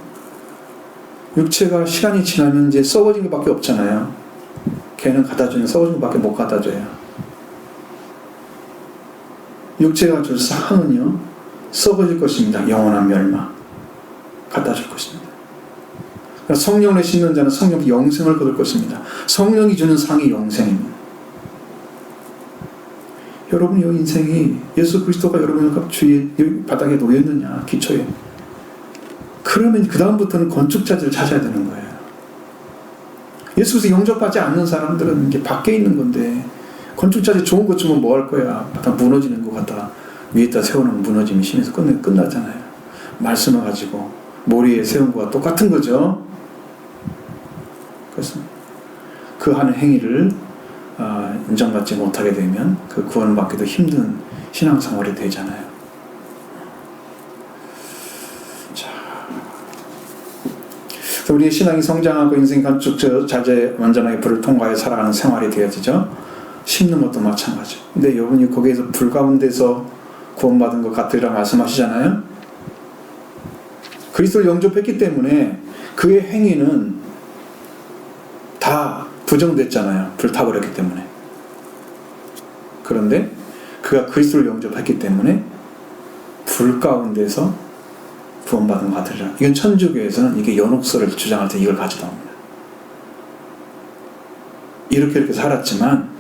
육체가 시간이 지나면 이제 썩어진 것밖에 없잖아요. 걔는 갖다 주면 썩어진 것밖에 못 갖다 줘요. 육체가 줄 상은요, 썩어질 것입니다. 영원한 멸망 갖다 줄 것입니다. 그러니까 성령을 씹는 자는 성령 영생을 거둘 것입니다. 성령이 주는 상이 영생입니다. 여러분, 이 인생이 예수 그리스도가 여러분의 주위에 바닥에 놓였느냐, 기초에, 그러면 그 다음부터는 건축자들을 찾아야 되는 거예요. 예수 그리스도 영접하지 않는 사람들은 이게 밖에 있는 건데, 건축자재 좋은 것 주면 뭐 할 거야? 다 무너지는 것 같다. 위에다 세우는 무너짐이 심해서 끝나잖아요. 말씀을 가지고 모리에 세운 것과 똑같은 거죠. 그래서 그 하는 행위를 인정받지 못하게 되면 그 구원받기도 힘든 신앙생활이 되잖아요. 자, 우리의 신앙이 성장하고 인생 건축자재 완전하게 불을 통과해 살아가는 생활이 되어지죠. 심는 것도 마찬가지. 근데 여러분이 거기에서 불 가운데서 구원받은 것 같으리라 말씀하시잖아요. 그리스도를 영접했기 때문에 그의 행위는 다 부정됐잖아요. 불타버렸기 때문에. 그런데 그가 그리스도를 영접했기 때문에 불 가운데서 구원받은 것 같으리라. 이건 천주교에서는 이게 연옥설을 주장할 때 이걸 가지고 나옵니다. 이렇게 살았지만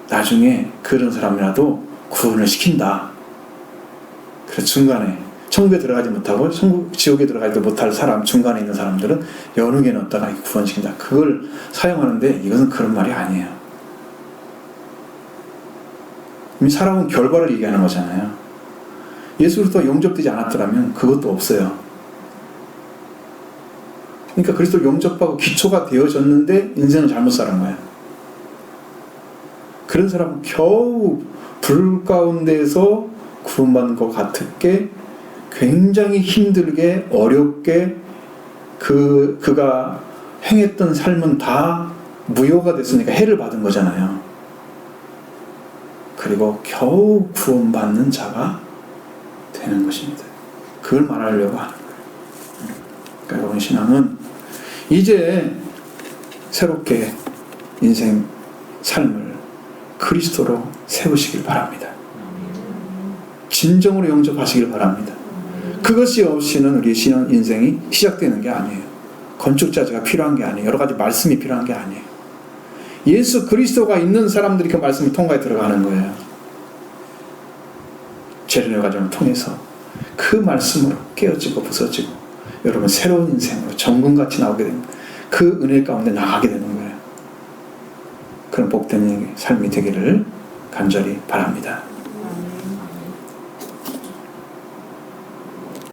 나중에 그런 사람이라도 구원을 시킨다. 그래서 중간에 천국에 들어가지 못하고 지옥에 들어가지 못할 사람, 중간에 있는 사람들은 연옥에 넣었다가 구원시킨다. 그걸 사용하는데 이것은 그런 말이 아니에요. 이미 살아온 결과를 얘기하는 거잖아요. 예수 그리스도가 영접되지 않았더라면 그것도 없어요. 그러니까 그리스도 영접하고 기초가 되어졌는데 인생을 잘못 살은 거예요. 그런 사람은 겨우 불 가운데서 구원받는 것 같게 굉장히 힘들게 어렵게 그가 행했던 삶은 다 무효가 됐으니까 해를 받은 거잖아요. 그리고 겨우 구원받는 자가 되는 것입니다. 그걸 말하려고 하는 거예요. 그러니까 여러분, 신앙은 이제 새롭게 인생 삶을 그리스도로 세우시길 바랍니다. 진정으로 영접하시길 바랍니다. 그것이 없이는 우리의 신앙 인생이 시작되는 게 아니에요. 건축자재가 필요한 게 아니에요. 여러 가지 말씀이 필요한 게 아니에요. 예수 그리스도가 있는 사람들이 그 말씀을 통과해 들어가는 거예요. 재련의 과정을 통해서 그 말씀으로 깨어지고 부서지고 여러분 새로운 인생으로 정금같이 나오게 됩니다. 그 은혜 가운데 나가게 되는 거예요. 그런 복된 삶이 되기를 간절히 바랍니다.